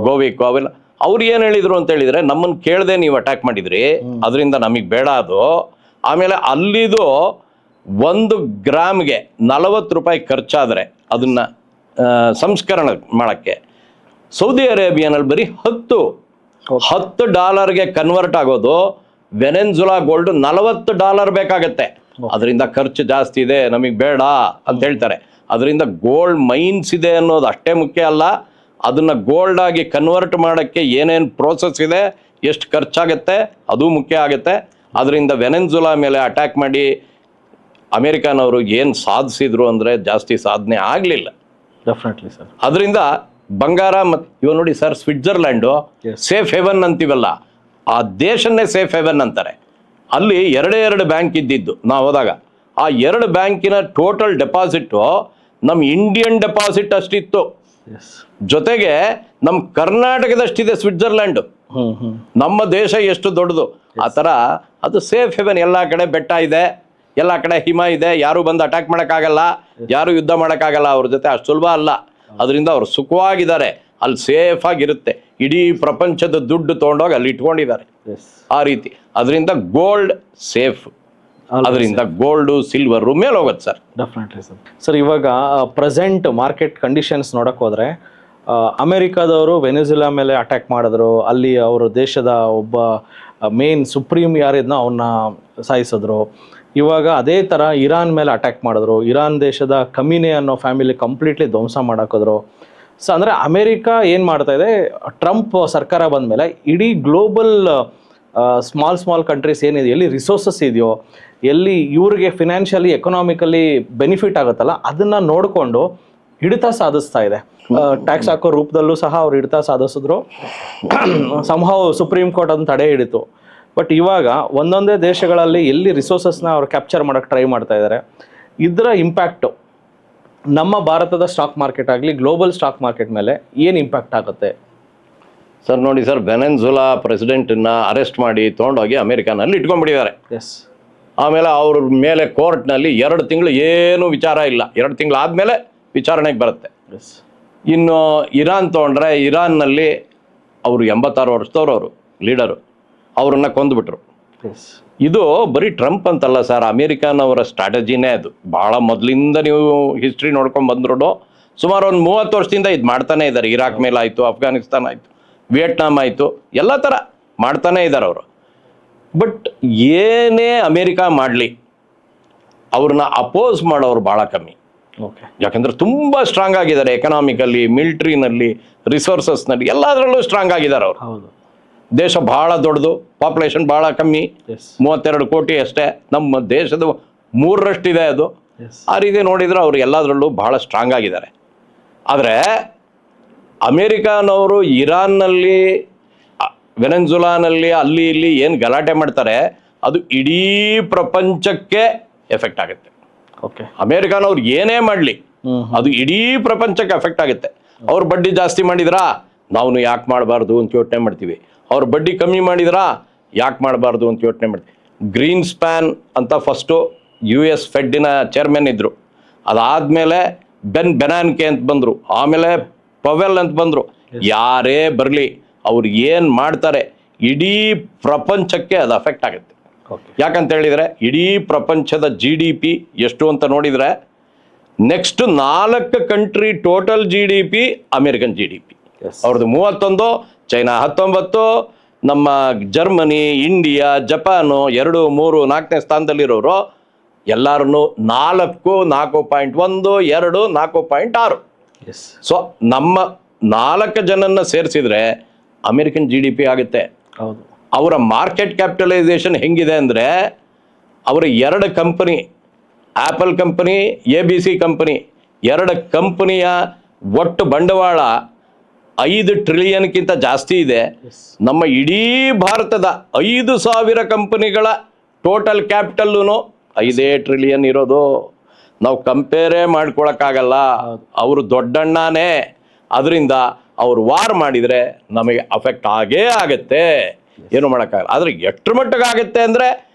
ಗೋವಿಕೋ, ಅವೆಲ್ಲ ಅವ್ರು ಏನು ಹೇಳಿದರು ಅಂತ ಹೇಳಿದರೆ ನಮ್ಮನ್ನು ಕೇಳದೆ ನೀವು ಅಟ್ಯಾಕ್ ಮಾಡಿದ್ರಿ, ಅದರಿಂದ ನಮಗೆ ಬೇಡ ಅದು. ಆಮೇಲೆ ಅಲ್ಲಿದು 1 ಗ್ರಾಮ್ಗೆ 40 ರೂಪಾಯಿ ಖರ್ಚಾದರೆ ಅದನ್ನು ಸಂಸ್ಕರಣ ಮಾಡೋಕ್ಕೆ ಸೌದಿ ಅರೇಬಿಯಾನಲ್ಲಿ ಬರೀ $10 ಕನ್ವರ್ಟ್ ಆಗೋದು ವೆನೆನ್ಜುಲಾ ಗೋಲ್ಡ್ $40 ಬೇಕಾಗತ್ತೆ. ಅದರಿಂದ ಖರ್ಚು ಜಾಸ್ತಿ ಇದೆ, ನಮಗೆ ಬೇಡ ಅಂತ ಹೇಳ್ತಾರೆ. ಅದರಿಂದ ಗೋಲ್ಡ್ ಮೈನ್ಸ್ ಇದೆ ಅನ್ನೋದು ಅಷ್ಟೇ ಮುಖ್ಯ ಅಲ್ಲ, ಅದನ್ನು ಗೋಲ್ಡ್ ಆಗಿ ಕನ್ವರ್ಟ್ ಮಾಡೋಕ್ಕೆ ಏನೇನು ಪ್ರೋಸೆಸ್ ಇದೆ, ಎಷ್ಟು ಖರ್ಚಾಗತ್ತೆ ಅದು ಮುಖ್ಯ ಆಗುತ್ತೆ. ಅದರಿಂದ ವೆನೆನ್ಜುಲಾ ಮೇಲೆ ಅಟ್ಯಾಕ್ ಮಾಡಿ ಅಮೇರಿಕಾನವರು ಏನು ಸಾಧಿಸಿದ್ರು ಅಂದರೆ ಜಾಸ್ತಿ ಸಾಧನೆ ಆಗಲಿಲ್ಲ. Definitely sir. ಅದರಿಂದ ಬಂಗಾರ ಮತ್ತು ಇವಾಗ ನೋಡಿ ಸರ್, ಸ್ವಿಟ್ಜರ್ಲ್ಯಾಂಡು ಸೇಫ್ ಹೆವನ್ ಅಂತೀವಲ್ಲ, ಆ ದೇಶನ್ನೇ ಸೇಫ್ ಹೆವನ್ ಅಂತಾರೆ. ಅಲ್ಲಿ 2 ಬ್ಯಾಂಕ್ ಇದ್ದಿದ್ದು ನಾವು ಹೋದಾಗ, ಆ 2 ಬ್ಯಾಂಕಿನ ಟೋಟಲ್ ಡೆಪಾಸಿಟ್ಟು ನಮ್ಮ ಇಂಡಿಯನ್ ಡೆಪಾಸಿಟ್ ಅಷ್ಟಿತ್ತು. ಜೊತೆಗೆ ನಮ್ಮ ಕರ್ನಾಟಕದಷ್ಟಿದೆ ಸ್ವಿಟ್ಜರ್ಲ್ಯಾಂಡು. ನಮ್ಮ ದೇಶ ಎಷ್ಟು ದೊಡ್ಡದು, ಆ ಥರ ಅದು ಸೇಫ್ ಹೆವನ್. ಎಲ್ಲ ಕಡೆ ಬೆಟ್ಟ ಇದೆ, ಎಲ್ಲ ಕಡೆ ಹಿಮ ಇದೆ, ಯಾರು ಬಂದು ಅಟ್ಯಾಕ್ ಮಾಡೋಕ್ಕಾಗಲ್ಲ, ಯಾರು ಯುದ್ಧ ಮಾಡೋಕ್ಕಾಗಲ್ಲ ಅವ್ರ ಜೊತೆ, ಅಷ್ಟು ಸುಲಭ ಅಲ್ಲ. ಅದರಿಂದ ಅವ್ರು ಸುಖವಾಗಿದ್ದಾರೆ, ಅಲ್ಲಿ ಸೇಫ್ ಆಗಿರುತ್ತೆ. ಇಡೀ ಪ್ರಪಂಚದ ದುಡ್ಡು ತೊಗೊಂಡೋಗಿ ಅಲ್ಲಿ ಇಟ್ಕೊಂಡಿದ್ದಾರೆ ಆ ರೀತಿ. ಅದರಿಂದ ಗೋಲ್ಡ್ ಸೇಫ್, ಅದರಿಂದ ಗೋಲ್ಡು ಸಿಲ್ವರು ಮೇಲೆ ಹೋಗುತ್ತೆ ಸರ್. Definitely sir. ಸರ್, ಇವಾಗ ಪ್ರೆಸೆಂಟ್ ಮಾರ್ಕೆಟ್ ಕಂಡೀಷನ್ಸ್ ನೋಡೋಕೆ ಹೋದರೆ ಅಮೆರಿಕಾದವರು ವೆನೆಜುಲಾ ಮೇಲೆ ಅಟ್ಯಾಕ್ ಮಾಡಿದ್ರು, ಅಲ್ಲಿ ಅವರು ದೇಶದ ಒಬ್ಬ ಮೇನ್ ಸುಪ್ರೀಂ ಯಾರಿದ್ನೋ ಅವನ್ನ ಸಾಯಿಸಿದ್ರು. ಇವಾಗ ಅದೇ ಥರ ಇರಾನ್ ಮೇಲೆ ಅಟ್ಯಾಕ್ ಮಾಡಿದ್ರು, ಇರಾನ್ ದೇಶದ ಕಮಿನೆ ಅನ್ನೋ ಫ್ಯಾಮಿಲಿ ಕಂಪ್ಲೀಟ್ಲಿ ಧ್ವಂಸ ಮಾಡಾಕಿದ್ರು. ಸೊ ಅಂದರೆ ಅಮೇರಿಕಾ ಏನು ಮಾಡ್ತಾ ಇದೆ, ಟ್ರಂಪ್ ಸರ್ಕಾರ ಬಂದ ಮೇಲೆ ಇಡೀ ಗ್ಲೋಬಲ್ ಸ್ಮಾಲ್ ಕಂಟ್ರೀಸ್ ಏನಿದೆ, ಎಲ್ಲಿ ರಿಸೋರ್ಸಸ್ ಇದೆಯೋ, ಎಲ್ಲಿ ಇವ್ರಿಗೆ ಫಿನಾನ್ಷಿಯಲಿ ಎಕನಾಮಿಕಲಿ ಬೆನಿಫಿಟ್ ಆಗುತ್ತಲ್ಲ, ಅದನ್ನು ನೋಡಿಕೊಂಡು ಹಿಡಿತ ಸಾಧಿಸ್ತಾ ಇದೆ. ಟ್ಯಾಕ್ಸ್ ಹಾಕೋ ರೂಪದಲ್ಲೂ ಸಹ ಅವ್ರು ಹಿಡಿತ ಸಾಧಿಸಿದ್ರು. ಸಂಭವ ಸುಪ್ರೀಂ ಕೋರ್ಟ್ ಅದನ್ನು ತಡೆ ಹಿಡಿತು. ಬಟ್ ಇವಾಗ ಒಂದೊಂದೇ ದೇಶಗಳಲ್ಲಿ ಎಲ್ಲಿ ರಿಸೋರ್ಸಸ್ನ ಅವ್ರು ಕ್ಯಾಪ್ಚರ್ ಮಾಡೋಕ್ಕೆ ಟ್ರೈ ಮಾಡ್ತಾ ಇದ್ದಾರೆ. ಇದರ ಇಂಪ್ಯಾಕ್ಟು ನಮ್ಮ ಭಾರತದ ಸ್ಟಾಕ್ ಮಾರ್ಕೆಟ್ ಆಗಲಿ ಗ್ಲೋಬಲ್ ಸ್ಟಾಕ್ ಮಾರ್ಕೆಟ್ ಮೇಲೆ ಏನು ಇಂಪ್ಯಾಕ್ಟ್ ಆಗುತ್ತೆ ಸರ್? ನೋಡಿ ಸರ್, ವೆನೆನ್ಜುಲಾ ಪ್ರೆಸಿಡೆಂಟನ್ನು ಅರೆಸ್ಟ್ ಮಾಡಿ ತೊಗೊಂಡೋಗಿ ಅಮೇರಿಕಾನಲ್ಲಿ ಇಟ್ಕೊಂಡ್ಬಿಟ್ಟಿದ್ದಾರೆ. ಆಮೇಲೆ ಅವ್ರ ಮೇಲೆ ಕೋರ್ಟ್ನಲ್ಲಿ 2 ತಿಂಗಳು ಏನೂ ವಿಚಾರ ಇಲ್ಲ, 2 ತಿಂಗಳು ಆದಮೇಲೆ ವಿಚಾರಣೆಗೆ ಬರುತ್ತೆ. ಇನ್ನು ಇರಾನ್ ತೊಗೊಂಡ್ರೆ, ಇರಾನ್ನಲ್ಲಿ ಅವರು 86 ವರ್ಷದವ್ರು, ಅವರು ಲೀಡರು, ಅವ್ರನ್ನ ಕೊಂದುಬಿಟ್ರು. ಇದು ಬರೀ ಟ್ರಂಪ್ ಅಂತಲ್ಲ ಸರ್, ಅಮೇರಿಕಾನವರ ಸ್ಟ್ರಾಟಜಿನೇ ಅದು. ಭಾಳ ಮೊದಲಿಂದ ನೀವು ಹಿಸ್ಟ್ರಿ ನೋಡ್ಕೊಂಡು ಬಂದ್ರು ಸುಮಾರು ಒಂದು 30 ವರ್ಷದಿಂದ ಇದು ಮಾಡ್ತಾನೆ ಇದ್ದಾರೆ. ಇರಾಕ್ ಮೇಲೆ ಆಯಿತು, ಅಫ್ಘಾನಿಸ್ತಾನ ಆಯಿತು, ವಿಯೆಟ್ನಾಂ ಆಯಿತು, ಎಲ್ಲ ಥರ ಮಾಡ್ತಾನೆ ಇದ್ದಾರೆ ಅವರು. ಬಟ್ ಏನೇ ಅಮೇರಿಕಾ ಮಾಡಲಿ, ಅವ್ರನ್ನ ಅಪೋಸ್ ಮಾಡೋರು ಬಹಳ ಕಮ್ಮಿ. ಓಕೆ. ಯಾಕಂದ್ರೆ ತುಂಬಾ ಸ್ಟ್ರಾಂಗ್ ಆಗಿದ್ದಾರೆ, ಎಕನಾಮಿಕಲ್ಲಿ, ಮಿಲಿಟರಿನಲ್ಲಿ, ರಿಸೋರ್ಸಸ್ನಲ್ಲಿ ಎಲ್ಲದರಲ್ಲೂ ಸ್ಟ್ರಾಂಗ್ ಆಗಿದ್ದಾರೆ ಅವರು. ಹೌದು. ದೇಶ ಬಹಳ ದೊಡ್ಡದು, ಪಾಪ್ಯುಲೇಷನ್ ಬಹಳ ಕಮ್ಮಿ, 32 ಕೋಟಿ ಅಷ್ಟೇ. ನಮ್ಮ ದೇಶದ 3ರಷ್ಟಿದೆ ಅದು. ಆ ರೀತಿ ನೋಡಿದ್ರೆ ಅವರು ಎಲ್ಲದರಲ್ಲೂ ಬಹಳ ಸ್ಟ್ರಾಂಗ್ ಆಗಿದ್ದಾರೆ. ಆದರೆ ಅಮೇರಿಕಾನವರು ಇರಾನ್ನಲ್ಲಿ, ವೆನೆಜುಲಾನಲ್ಲಿ ಅಲ್ಲಿ ಇಲ್ಲಿ ಏನು ಗಲಾಟೆ ಮಾಡ್ತಾರೆ ಅದು ಇಡೀ ಪ್ರಪಂಚಕ್ಕೆ ಎಫೆಕ್ಟ್ ಆಗುತ್ತೆ. ಓಕೆ. ಅಮೇರಿಕಾನವ್ರು ಏನೇ ಮಾಡಲಿ ಅದು ಇಡೀ ಪ್ರಪಂಚಕ್ಕೆ ಎಫೆಕ್ಟ್ ಆಗುತ್ತೆ. ಅವ್ರು ಬಡ್ಡಿ ಜಾಸ್ತಿ ಮಾಡಿದ್ರಾ ನಾವು ಯಾಕೆ ಮಾಡಬಾರ್ದು ಅಂತ ಯೋಚನೆ ಮಾಡ್ತೀವಿ. ಅವ್ರು ಬಡ್ಡಿ ಕಮ್ಮಿ ಮಾಡಿದ್ರಾ ಯಾಕೆ ಮಾಡಬಾರ್ದು ಅಂತ ಯೋಚನೆ ಮಾಡ್ತೀವಿ. ಗ್ರೀನ್ ಸ್ಪ್ಯಾನ್ ಅಂತ ಫಸ್ಟು US ಫೆಡ್ಡಿನ ಚೇರ್ಮನ್ ಇದ್ರು, ಅದಾದಮೇಲೆ ಬೆನಾನ್ಕೆ ಅಂತ ಬಂದರು, ಆಮೇಲೆ ಪವೆಲ್ ಅಂತ ಬಂದರು. ಯಾರೇ ಬರಲಿ ಅವ್ರು ಏನು ಮಾಡ್ತಾರೆ ಇಡೀ ಪ್ರಪಂಚಕ್ಕೆ ಅದು ಅಫೆಕ್ಟ್ ಆಗುತ್ತೆ. ಯಾಕಂತ ಹೇಳಿದರೆ ಇಡೀ ಪ್ರಪಂಚದ GDP ಎಷ್ಟು ಅಂತ ನೋಡಿದರೆ next 4 country total GDP American GDP. ಅವ್ರದ್ದು 31, ಚೈನಾ 19, ನಮ್ಮ ಜರ್ಮನಿ, ಇಂಡಿಯಾ, ಜಪಾನು 2, 3, 4ನೇ ಸ್ಥಾನದಲ್ಲಿರೋರು ಎಲ್ಲರೂ 4, 4.1, 2, 4.6. ಸೊ ನಮ್ಮ 4 ಜನನ್ನ ಸೇರಿಸಿದ್ರೆ ಅಮೇರಿಕನ್ GDP ಆಗುತ್ತೆ. ಹೌದು. ಅವರ ಮಾರ್ಕೆಟ್ ಕ್ಯಾಪಿಟಲೈಸೇಷನ್ ಹೆಂಗಿದೆ ಅಂದರೆ ಅವರ 2 company, apple company, ABC company, 2 ಕಂಪನಿಯ ಒಟ್ಟು ಬಂಡವಾಳ 5 ಟ್ರಿಲಿಯನ್ಗಿಂತ ಜಾಸ್ತಿ ಇದೆ. ನಮ್ಮ ಇಡೀ ಭಾರತದ 5,000 ಕಂಪನಿಗಳ ಟೋಟಲ್ ಕ್ಯಾಪಿಟಲ್ಲು 5 ಟ್ರಿಲಿಯನ್ ಇರೋದು. ನಾವು ಕಂಪೇರೇ ಮಾಡ್ಕೊಳಕ್ಕಾಗಲ್ಲ. ಅವರು ದೊಡ್ಡಣ್ಣನೇ. ಅದರಿಂದ ಅವರು ವಾರ್ ಮಾಡಿದರೆ ನಮಗೆ ಅಫೆಕ್ಟ್ ಆಗೇ ಆಗುತ್ತೆ, ಏನು ಮಾಡೋಕ್ಕಾಗಲ್ಲ. ಆದರೆ ಎಷ್ಟರ ಮಟ್ಟಿಗೆ ಆಗುತ್ತೆ ಅಂದರೆ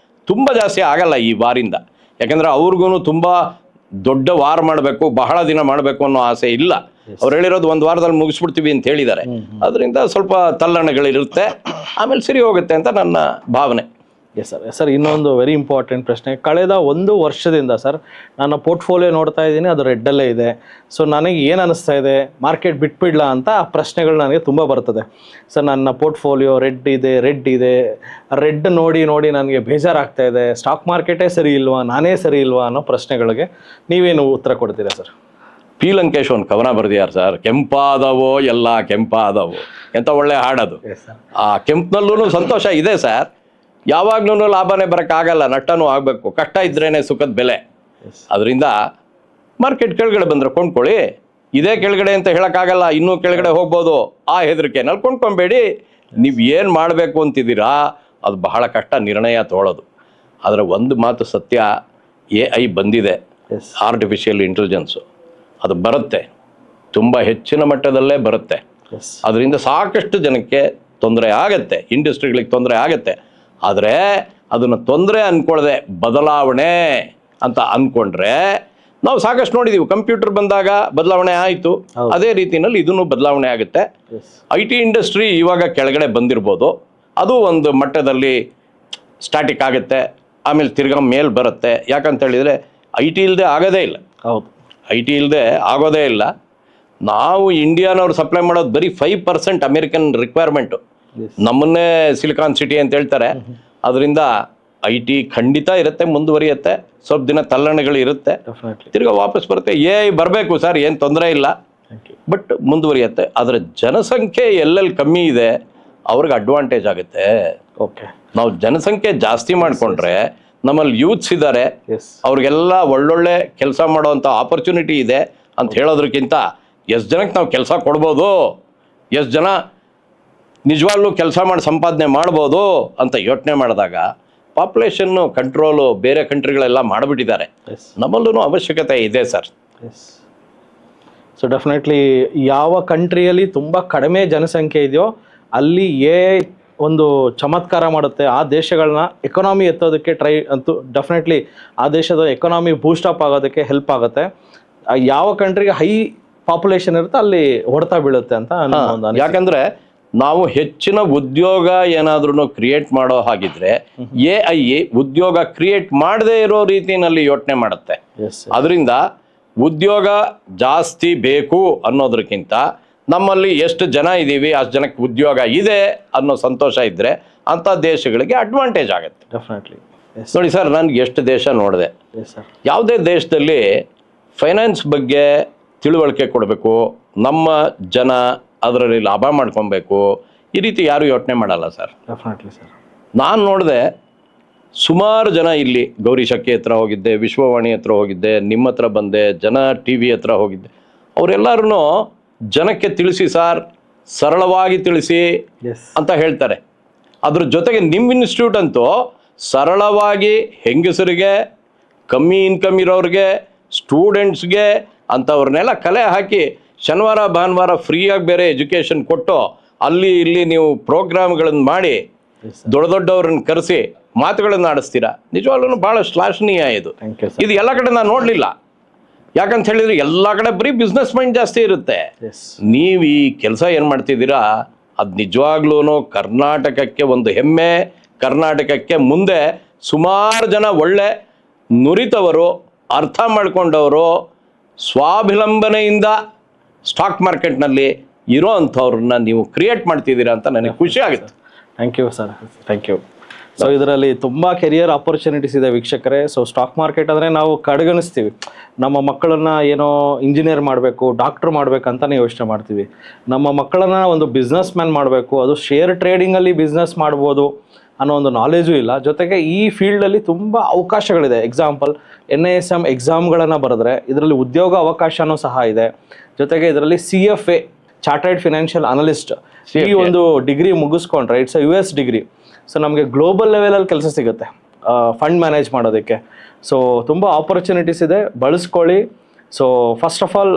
ತುಂಬ ಜಾಸ್ತಿ ಆಗಲ್ಲ ಈ ವಾರಿಂದ. ಯಾಕಂದರೆ ಅವ್ರಿಗೂ ತುಂಬ ದೊಡ್ಡ ವಾರ್ ಮಾಡಬೇಕು, ಬಹಳ ದಿನ ಮಾಡಬೇಕು ಅನ್ನೋ ಆಸೆ ಇಲ್ಲ. ಅವ್ರು ಹೇಳಿರೋದು 1 ವಾರದಲ್ಲಿ ಮುಗಿಸ್ಬಿಡ್ತೀವಿ ಅಂತ ಹೇಳಿದ್ದಾರೆ. ಅದರಿಂದ ಸ್ವಲ್ಪ ತಲ್ಲಣಗಳಿರುತ್ತೆ, ಆಮೇಲೆ ಸರಿ ಹೋಗುತ್ತೆ ಅಂತ ನನ್ನ ಭಾವನೆ. Yes sir. ಸರ್, ಇನ್ನೊಂದು ವೆರಿ ಇಂಪಾರ್ಟೆಂಟ್ ಪ್ರಶ್ನೆ. ಕಳೆದ 1 ವರ್ಷದಿಂದ ಸರ್ ನನ್ನ ಪೋರ್ಟ್ಫೋಲಿಯೋ ನೋಡ್ತಾ ಇದ್ದೀನಿ, ಅದು ರೆಡ್ಡಲ್ಲೇ ಇದೆ. ಸೊ ನನಗೆ ಏನು ಅನ್ನಿಸ್ತಾ ಇದೆ, ಮಾರ್ಕೆಟ್ ಬಿಟ್ಬಿಡ್ಲಾ ಅಂತ ಆ ಪ್ರಶ್ನೆಗಳು ನನಗೆ ತುಂಬ ಬರ್ತದೆ. ಸರ್, ನನ್ನ ಪೋರ್ಟ್ಫೋಲಿಯೋ ರೆಡ್ ಇದೆ, ರೆಡ್ ನೋಡಿ ನನಗೆ ಬೇಜಾರಾಗ್ತಾ ಇದೆ, ಸ್ಟಾಕ್ ಮಾರ್ಕೆಟೇ ಸರಿ ಇಲ್ವಾ, ನಾನೇ ಸರಿ ಇಲ್ವಾ ಅನ್ನೋ ಪ್ರಶ್ನೆಗಳಿಗೆ ನೀವೇನು ಉತ್ತರ ಕೊಡ್ತೀರಾ ಸರ್? ಪಿ ಲಂಕೇಶ್ ಒಂದು ಕವನ ಬರೆದಿದ್ದಾರೆ ಸರ್, ಕೆಂಪಾದವೋ ಎಲ್ಲ ಕೆಂಪಾದವು. ಎಂಥ ಒಳ್ಳೆ ಹಾಡದು. ಆ ಕೆಂಪಿನಲ್ಲೂ ಸಂತೋಷ ಇದೆ ಸರ್. ಯಾವಾಗ್ಲೂ ಲಾಭನೇ ಬರೋಕ್ಕಾಗಲ್ಲ, ನಷ್ಟನೂ ಆಗಬೇಕು. ಕಷ್ಟ ಇದ್ರೇನೆ ಸುಖದ ಬೆಲೆ. ಅದರಿಂದ ಮಾರ್ಕೆಟ್ ಕೆಳಗಡೆ ಬಂದರೆ ಕೊಂಡ್ಕೊಳ್ಳಿ, ಇದೇ ಕೆಳಗಡೆ ಅಂತ ಹೇಳೋಕ್ಕಾಗಲ್ಲ, ಇನ್ನೂ ಕೆಳಗಡೆ ಹೋಗ್ಬೋದು. ಆ ಹೆದರಿಕೆನಲ್ಲಿ ಕೊಂಡ್ಕೊಬೇಡಿ. ನೀವು ಏನು ಮಾಡಬೇಕು ಅಂತಿದ್ದೀರಾ ಅದು ಬಹಳ ಕಷ್ಟ ನಿರ್ಣಯ ತೊಗೊಳ್ಳೋದು. ಆದರೆ ಒಂದು ಮಾತು ಸತ್ಯ, AI ಬಂದಿದೆ, ಆರ್ಟಿಫಿಷಿಯಲ್ ಇಂಟೆಲಿಜೆನ್ಸು. ಅದು ಬರುತ್ತೆ, ತುಂಬ ಹೆಚ್ಚಿನ ಮಟ್ಟದಲ್ಲೇ ಬರುತ್ತೆ. ಅದರಿಂದ ಸಾಕಷ್ಟು ಜನಕ್ಕೆ ತೊಂದರೆ ಆಗುತ್ತೆ, ಇಂಡಸ್ಟ್ರಿಗಳಿಗೆ ತೊಂದರೆ ಆಗುತ್ತೆ. ಆದರೆ ಅದನ್ನು ತೊಂದರೆ ಅಂದ್ಕೊಳ್ಳದೆ ಬದಲಾವಣೆ ಅಂತ ಅಂದ್ಕೊಂಡ್ರೆ ನಾವು ಸಾಕಷ್ಟು ನೋಡಿದ್ದೀವಿ. ಕಂಪ್ಯೂಟರ್ ಬಂದಾಗ ಬದಲಾವಣೆ ಆಯಿತು, ಅದೇ ರೀತಿಯಲ್ಲಿ ಇದನ್ನು ಬದಲಾವಣೆ ಆಗುತ್ತೆ. IT ಇಂಡಸ್ಟ್ರಿ ಇವಾಗ ಕೆಳಗಡೆ ಬಂದಿರ್ಬೋದು, ಅದು ಒಂದು ಮಟ್ಟದಲ್ಲಿ ಸ್ಟಾಟಿಕ್ ಆಗುತ್ತೆ, ಆಮೇಲೆ ತಿರ್ಗಾ ಮೇಲೆ ಬರುತ್ತೆ. ಯಾಕಂತ ಹೇಳಿದರೆ IT ಇಲ್ಲದೆ ಆಗೋದೇ ಇಲ್ಲ. ಹೌದು, IT ಇಲ್ಲದೆ ಆಗೋದೇ ಇಲ್ಲ. ನಾವು ಇಂಡಿಯಾನವ್ರು ಸಪ್ಲೈ ಮಾಡೋದು ಬರೀ 5% ಅಮೇರಿಕನ್ ರಿಕ್ವೈರ್ಮೆಂಟು. ನಮ್ಮನ್ನೇ ಸಿಲಿಕಾನ್ ಸಿಟಿ ಅಂತ ಹೇಳ್ತಾರೆ. ಅದರಿಂದ IT ಖಂಡಿತ ಇರುತ್ತೆ, ಮುಂದುವರಿಯುತ್ತೆ. ಸ್ವಲ್ಪ ದಿನ ತಲ್ಲಣಗಳು ಇರುತ್ತೆ, ತಿರ್ಗಾ ವಾಪಸ್ ಬರುತ್ತೆ. AI ಬರಬೇಕು ಸರ್, ಏನು ತೊಂದರೆ ಇಲ್ಲ, ಬಟ್ ಮುಂದುವರಿಯುತ್ತೆ. ಆದರೆ ಜನಸಂಖ್ಯೆ ಎಲ್ಲೆಲ್ಲಿ ಕಮ್ಮಿ ಇದೆ ಅವ್ರಿಗೆ ಅಡ್ವಾಂಟೇಜ್ ಆಗುತ್ತೆ. ಓಕೆ. ನಾವು ಜನಸಂಖ್ಯೆ ಜಾಸ್ತಿ ಮಾಡಿಕೊಂಡ್ರೆ ನಮ್ಮಲ್ಲಿ ಯೂತ್ಸ್ ಇದ್ದಾರೆ, ಅವ್ರಿಗೆಲ್ಲ ಒಳ್ಳೊಳ್ಳೆ ಕೆಲಸ ಮಾಡೋವಂಥ ಆಪರ್ಚುನಿಟಿ ಇದೆ ಅಂತ ಹೇಳೋದ್ರಕ್ಕಿಂತ ಎಷ್ಟು ಜನಕ್ಕೆ ನಾವು ಕೆಲಸ ಕೊಡ್ಬೋದು, ಎಷ್ಟು ಜನ ನಿಜವಾಗ್ಲೂ ಕೆಲಸ ಮಾಡಿ ಸಂಪಾದನೆ ಮಾಡ್ಬೋದು ಅಂತ ಯೋಚನೆ ಮಾಡಿದಾಗ ಪಾಪ್ಯುಲೇಷನ್ನು ಕಂಟ್ರೋಲು ಬೇರೆ ಕಂಟ್ರಿಗಳೆಲ್ಲ ಮಾಡಿಬಿಟ್ಟಿದ್ದಾರೆ. ನಮ್ಮಲ್ಲೂ ಅವಶ್ಯಕತೆ ಇದೆ ಸರ್. ಸೊ ಡೆಫಿನೆಟ್ಲಿ ಯಾವ ಕಂಟ್ರಿಯಲ್ಲಿ ತುಂಬ ಕಡಿಮೆ ಜನಸಂಖ್ಯೆ ಇದೆಯೋ ಅಲ್ಲಿ ಒಂದು ಚಮತ್ಕಾರ ಮಾಡುತ್ತೆ. ಆ ದೇಶಗಳನ್ನ ಎಕಾನಮಿ ಎತ್ತೋದಕ್ಕೆ ಟ್ರೈ ಅಂತೂ ಡೆಫಿನೆಟ್ಲಿ ಆ ದೇಶದ ಎಕಾನಮಿ ಬೂಸ್ಟಪ್ ಆಗೋದಕ್ಕೆ ಹೆಲ್ಪ್ ಆಗುತ್ತೆ. ಯಾವ ಕಂಟ್ರಿಗೆ ಹೈ ಪಾಪ್ಯುಲೇಷನ್ ಇರುತ್ತೆ ಅಲ್ಲಿ ಹೊಡೆತ ಬೀಳುತ್ತೆ ಅಂತ. ಯಾಕಂದರೆ ನಾವು ಹೆಚ್ಚಿನ ಉದ್ಯೋಗ ಏನಾದ್ರೂ ಕ್ರಿಯೇಟ್ ಮಾಡೋ ಹಾಗಿದ್ರೆ AI ಉದ್ಯೋಗ ಕ್ರಿಯೇಟ್ ಮಾಡದೇ ಇರೋ ರೀತಿಯಲ್ಲಿ ಯೋಚನೆ ಮಾಡುತ್ತೆ. ಅದರಿಂದ ಉದ್ಯೋಗ ಜಾಸ್ತಿ ಬೇಕು ಅನ್ನೋದಕ್ಕಿಂತ ನಮ್ಮಲ್ಲಿ ಎಷ್ಟು ಜನ ಇದ್ದೀವಿ ಅಷ್ಟು ಜನಕ್ಕೆ ಉದ್ಯೋಗ ಇದೆ ಅನ್ನೋ ಸಂತೋಷ ಇದ್ದರೆ ಅಂಥ ದೇಶಗಳಿಗೆ ಅಡ್ವಾಂಟೇಜ್ ಆಗುತ್ತೆ. ಡೆಫಿನೆಟ್ಲಿ. ನೋಡಿ ಸರ್, ನಾನು ಎಷ್ಟು ದೇಶ ನೋಡಿದೆ. ಸರ್ ಯಾವುದೇ ದೇಶದಲ್ಲಿ ಫೈನಾನ್ಸ್ ಬಗ್ಗೆ ತಿಳುವಳಿಕೆ ಕೊಡಬೇಕು, ನಮ್ಮ ಜನ ಅದರಲ್ಲಿ ಲಾಭ ಮಾಡ್ಕೊಬೇಕು, ಈ ರೀತಿ ಯಾರು ಯೋಚನೆ ಮಾಡಲ್ಲ ಸರ್. Definitely sir. ನಾನು ನೋಡಿದೆ ಸುಮಾರು ಜನ ಇಲ್ಲಿ ಗೌರಿ ಶಕ್ಕಿ ಹತ್ರ ಹೋಗಿದ್ದೆ, ವಿಶ್ವವಾಣಿ ಹತ್ರ ಹೋಗಿದ್ದೆ, ನಿಮ್ಮ ಹತ್ರ ಬಂದೆ, ಜನ ಟಿ ವಿ ಹತ್ರ ಹೋಗಿದ್ದೆ. ಅವರೆಲ್ಲರೂ ಜನಕ್ಕೆ ತಿಳಿಸಿ ಸರ್, ಸರಳವಾಗಿ ತಿಳಿಸಿ ಅಂತ ಹೇಳ್ತಾರೆ. ಅದ್ರ ಜೊತೆಗೆ ನಿಮ್ಮ ಇನ್ಸ್ಟಿಟ್ಯೂಟ್ ಅಂತೂ ಸರಳವಾಗಿ ಹೆಂಗಸರಿಗೆ, ಕಮ್ಮಿ ಇನ್ಕಮ್ ಇರೋರಿಗೆ, ಸ್ಟೂಡೆಂಟ್ಸ್ಗೆ ಅಂಥವ್ರನ್ನೆಲ್ಲ ಕಲೆ ಹಾಕಿ ಶನಿವಾರ ಭಾನುವಾರ ಫ್ರೀಯಾಗಿ ಬೇರೆ ಎಜುಕೇಷನ್ ಕೊಟ್ಟು ಅಲ್ಲಿ ಇಲ್ಲಿ ನೀವು ಪ್ರೋಗ್ರಾಮ್ಗಳನ್ನು ಮಾಡಿ ದೊಡ್ಡ ದೊಡ್ಡವ್ರನ್ನ ಕರೆಸಿ ಮಾತುಗಳನ್ನು ಆಡಿಸ್ತೀರಾ. ನಿಜವಾಗ್ಲೂ ಭಾಳ ಶ್ಲಾಘನೀಯ ಇದು. ಇದು ಎಲ್ಲ ಕಡೆ ನಾನು ನೋಡಲಿಲ್ಲ. ಯಾಕಂತ ಹೇಳಿದ್ರೆ ಎಲ್ಲ ಕಡೆ ಬರೀ ಬಿಸ್ನೆಸ್ ಮೈಂಡ್ ಜಾಸ್ತಿ ಇರುತ್ತೆ. ನೀವು ಈ ಕೆಲಸ ಏನು ಮಾಡ್ತಿದ್ದೀರಾ ಅದು ನಿಜವಾಗ್ಲೂ ಕರ್ನಾಟಕಕ್ಕೆ ಒಂದು ಹೆಮ್ಮೆ. ಕರ್ನಾಟಕಕ್ಕೆ ಮುಂದೆ ಸುಮಾರು ಜನ ಒಳ್ಳೆ ನುರಿತವರು, ಅರ್ಥ ಮಾಡ್ಕೊಂಡವರು, ಸ್ವಾವಲಂಬನೆಯಿಂದ ಸ್ಟಾಕ್ ಮಾರ್ಕೆಟ್ನಲ್ಲಿ ಇರೋ ಅಂಥವ್ರನ್ನ ನೀವು ಕ್ರಿಯೇಟ್ ಮಾಡ್ತಿದ್ದೀರಾ ಅಂತ ನನಗೆ ಖುಷಿ ಆಗುತ್ತೆ. Thank you sir, thank you. So ಇದರಲ್ಲಿ ತುಂಬ ಕೆರಿಯರ್ ಆಪರ್ಚುನಿಟೀಸ್ ಇದೆ ವೀಕ್ಷಕರೇ. ಸೊ ಸ್ಟಾಕ್ ಮಾರ್ಕೆಟ್ ಅಂದರೆ ನಾವು ಕಡೆಗಣಿಸ್ತೀವಿ. ನಮ್ಮ ಮಕ್ಕಳನ್ನ ಏನೋ ಇಂಜಿನಿಯರ್ ಮಾಡಬೇಕು, ಡಾಕ್ಟ್ರ್ ಮಾಡಬೇಕಂತಲೇ ಯೋಚನೆ ಮಾಡ್ತೀವಿ. ನಮ್ಮ ಮಕ್ಕಳನ್ನ ಒಂದು ಬಿಸ್ನೆಸ್ ಮ್ಯಾನ್ ಮಾಡಬೇಕು, ಅದು ಶೇರ್ ಟ್ರೇಡಿಂಗಲ್ಲಿ ಬಿಸ್ನೆಸ್ ಮಾಡ್ಬೋದು ಅನ್ನೋ ಒಂದು ನಾಲೆಜು ಇಲ್ಲ. ಜೊತೆಗೆ ಈ ಫೀಲ್ಡಲ್ಲಿ ತುಂಬ ಅವಕಾಶಗಳಿದೆ. ಎಕ್ಸಾಂಪಲ್ NISM ಎಕ್ಸಾಮ್ಗಳನ್ನು ಬರೆದ್ರೆ ಇದರಲ್ಲಿ ಉದ್ಯೋಗ ಅವಕಾಶನೂ ಸಹ ಇದೆ. ಜೊತೆಗೆ ಇದರಲ್ಲಿ CFA ಚಾರ್ಟರ್ಡ್ ಫಿನಾನ್ಷಿಯಲ್ ಅನಲಿಸ್ಟ್ ಈ ಒಂದು ಡಿಗ್ರಿ ಮುಗಿಸ್ಕೊಂಡ್ರೆ ಇಟ್ಸ್ US ಡಿಗ್ರಿ. ಸೊ ನಮಗೆ ಗ್ಲೋಬಲ್ ಲೆವೆಲಲ್ಲಿ ಕೆಲಸ ಸಿಗುತ್ತೆ ಫಂಡ್ ಮ್ಯಾನೇಜ್ ಮಾಡೋದಕ್ಕೆ. ಸೊ ತುಂಬ ಆಪರ್ಚುನಿಟೀಸ್ ಇದೆ, ಬಳಸ್ಕೊಳ್ಳಿ. So first of all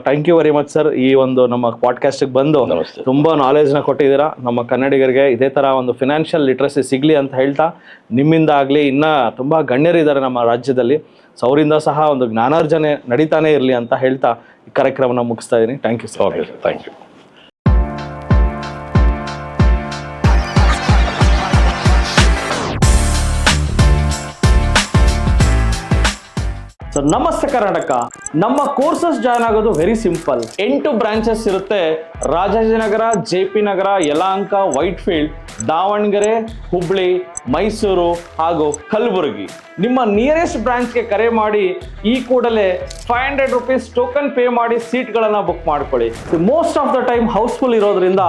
thank you very much sir. ಈ ಒಂದು ನಮ್ಮ ಪಾಡ್ಕಾಸ್ಟಿಗೆ ಬಂದು ತುಂಬ ನಾಲೆಜ್ನ ಕೊಟ್ಟಿದ್ದೀರಾ. ನಮ್ಮ ಕನ್ನಡಿಗರಿಗೆ ಇದೇ ಥರ ಒಂದು ಫಿನಾನ್ಷಿಯಲ್ ಲಿಟ್ರಸಿ ಸಿಗಲಿ ಅಂತ ಹೇಳ್ತಾ, ನಿಮ್ಮಿಂದ ಆಗಲಿ ಇನ್ನೂ ತುಂಬ ಗಣ್ಯರಿದ್ದಾರೆ ನಮ್ಮ ರಾಜ್ಯದಲ್ಲಿ. ಸೊ ಅವರಿಂದ ಸಹ ಒಂದು ಜ್ಞಾನಾರ್ಜನೆ ನಡೀತಾನೆ ಇರಲಿ ಅಂತ ಹೇಳ್ತಾ ಈ ಕಾರ್ಯಕ್ರಮನ ಮುಗಿಸ್ತಾ ಇದ್ದೀನಿ. Thank you sir. Okay, thank you. Sir ನಮಸ್ತೆ ಕರ್ನಾಟಕ. ನಮ್ಮ ಕೋರ್ಸಸ್ ಜಾಯ್ನ್ ಆಗೋದು ವೆರಿ ಸಿಂಪಲ್. 8 ಬ್ರಾಂಚಸ್ ಇರುತ್ತೆ. ರಾಜಾಜಿನಗರ, JP ನಗರ, ಯಲಹಂಕ, ವೈಟ್ಫೀಲ್ಡ್, ದಾವಣಗೆರೆ, ಹುಬ್ಳಿ, ಮೈಸೂರು ಹಾಗೂ ಕಲಬುರಗಿ. ನಿಮ್ಮ ನಿಯರೆಸ್ಟ್ ಬ್ರಾಂಚ್ಗೆ ಕರೆ ಮಾಡಿ ಈ ಕೂಡಲೇ 500 ರೂಪೀಸ್ ಟೋಕನ್ ಪೇ ಮಾಡಿ ಸೀಟ್ಗಳನ್ನು ಬುಕ್ ಮಾಡ್ಕೊಳ್ಳಿ. Most of the time housefull ಇರೋದ್ರಿಂದ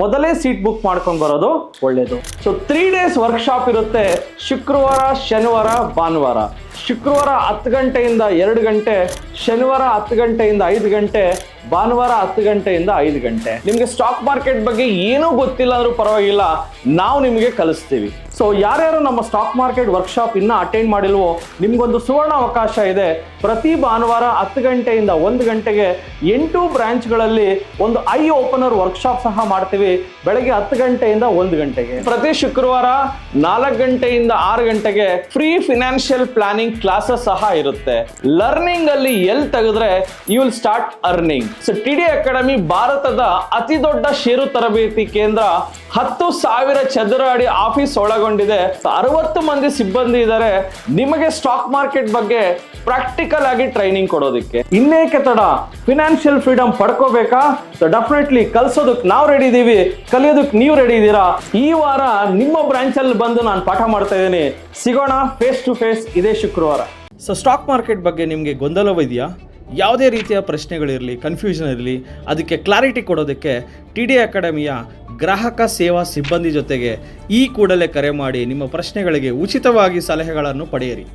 ಮೊದಲೇ ಸೀಟ್ ಬುಕ್ ಮಾಡ್ಕೊಂಡು ಬರೋದು ಒಳ್ಳೆಯದು. ಸೊ 3 ಡೇಸ್ ವರ್ಕ್ಶಾಪ್ ಇರುತ್ತೆ. ಶುಕ್ರವಾರ, ಶನಿವಾರ, ಭಾನುವಾರ. ಶುಕ್ರವಾರ 10 ಗಂಟೆಯಿಂದ 2 ಗಂಟೆ, ಶನಿವಾರ 10 ಗಂಟೆಯಿಂದ 5 ಗಂಟೆ, ಭಾನುವಾರ 10 ಗಂಟೆಯಿಂದ 5 ಗಂಟೆ. ನಿಮಗೆ ಸ್ಟಾಕ್ ಮಾರ್ಕೆಟ್ ಬಗ್ಗೆ ಏನೂ ಗೊತ್ತಿಲ್ಲ ಅಂದ್ರೂ ಪರವಾಗಿಲ್ಲ, ನಾವು ನಿಮಗೆ ಕಲಿಸ್ತೀವಿ. ಸೊ ಯಾರ್ಯಾರು ನಮ್ಮ ಸ್ಟಾಕ್ ಮಾರ್ಕೆಟ್ ವರ್ಕ್ಶಾಪ್ ಇನ್ನೂ ಅಟೆಂಡ್ ಮಾಡಿಲ್ವೋ ನಿಮ್ಗೊಂದು ಸುವರ್ಣ ಅವಕಾಶ ಇದೆ. ಪ್ರತಿ ಭಾನುವಾರ 10 ಗಂಟೆಯಿಂದ 1 ಗಂಟೆಗೆ 8 ಬ್ರಾಂಚ್ಗಳಲ್ಲಿ ಒಂದು ಐ ಓಪನರ್ ವರ್ಕ್ಶಾಪ್ ಸಹ ಮಾಡ್ತೀವಿ. ಬೆಳಗ್ಗೆ 10 ಗಂಟೆಯಿಂದ 1 ಗಂಟೆಗೆ. ಪ್ರತಿ ಶುಕ್ರವಾರ 4 ಗಂಟೆಯಿಂದ 6 ಗಂಟೆಗೆ ಫ್ರೀ ಫಿನಾನ್ಷಿಯಲ್ ಪ್ಲಾನಿಂಗ್ ಕ್ಲಾಸಸ್ ಸಹ ಇರುತ್ತೆ. ಲರ್ನಿಂಗ್ ಅಲ್ಲಿ ಎಲ್ಲಿ ತೆಗೆದ್ರೆ you will start earning. So TD academy ಭಾರತದ ಅತಿ ದೊಡ್ಡ ಷೇರು ತರಬೇತಿ ಕೇಂದ್ರ. 10,000 ಚದರ ಅಡಿ ಆಫೀಸ್ ಒಳಗೊಂಡಿದೆ. 60 ಮಂದಿ ಸಿಬ್ಬಂದಿ ಇದ್ದಾರೆ ನಿಮಗೆ ಸ್ಟಾಕ್ ಮಾರ್ಕೆಟ್ ಬಗ್ಗೆ ಪ್ರಾಕ್ಟಿಕಲ್ ಆಗಿ ಟ್ರೈನಿಂಗ್ ಕೊಡೋದಕ್ಕೆ. ಇನ್ನೇಕೆ ತಡ, ಫಿನಾನ್ಷಿಯಲ್ ಫ್ರೀಡಮ್ ಪಡ್ಕೋಬೇಕಾ? ಸೊ ಡೆಫಿನೆಟ್ಲಿ ಕಲ್ಸೋದಕ್ಕೆ ನಾವು ರೆಡಿ ಇದೀವಿ, ಕಲಿಯೋದಕ್ಕೆ ನೀವು ರೆಡಿ ಇದ್ದೀರಾ? ಈ ವಾರ ನಿಮ್ಮ ಬ್ರಾಂಚ್ ಅಲ್ಲಿ ಬಂದು ನಾನು ಪಾಠ ಮಾಡ್ತಾ ಇದ್ದೀನಿ. ಸಿಗೋಣ ಫೇಸ್ ಟು ಫೇಸ್ ಇದೇ ಶುಕ್ರವಾರ. ಸೊ ಸ್ಟಾಕ್ ಮಾರ್ಕೆಟ್ ಬಗ್ಗೆ ನಿಮಗೆ ಗೊಂದಲವಿದೆಯಾ? ಯಾವುದೇ ರೀತಿಯ ಪ್ರಶ್ನೆಗಳಿರಲಿ, ಕನ್ಫ್ಯೂಷನ್ ಇರಲಿ, ಅದಕ್ಕೆ ಕ್ಲಾರಿಟಿ ಕೊಡೋದಕ್ಕೆ TD ಅಕಾಡೆಮಿಯ ಗ್ರಾಹಕ ಸೇವಾ ಸಿಬ್ಬಂದಿ ಜೊತೆಗೆ ಈ ಕೂಡಲೇ ಕರೆ ಮಾಡಿ ನಿಮ್ಮ ಪ್ರಶ್ನೆಗಳಿಗೆ ಉಚಿತವಾಗಿ ಸಲಹೆಗಳನ್ನು ಪಡೆಯಿರಿ.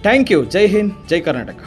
Thank you. ಜೈ ಹಿಂದ್, ಜೈ ಕರ್ನಾಟಕ.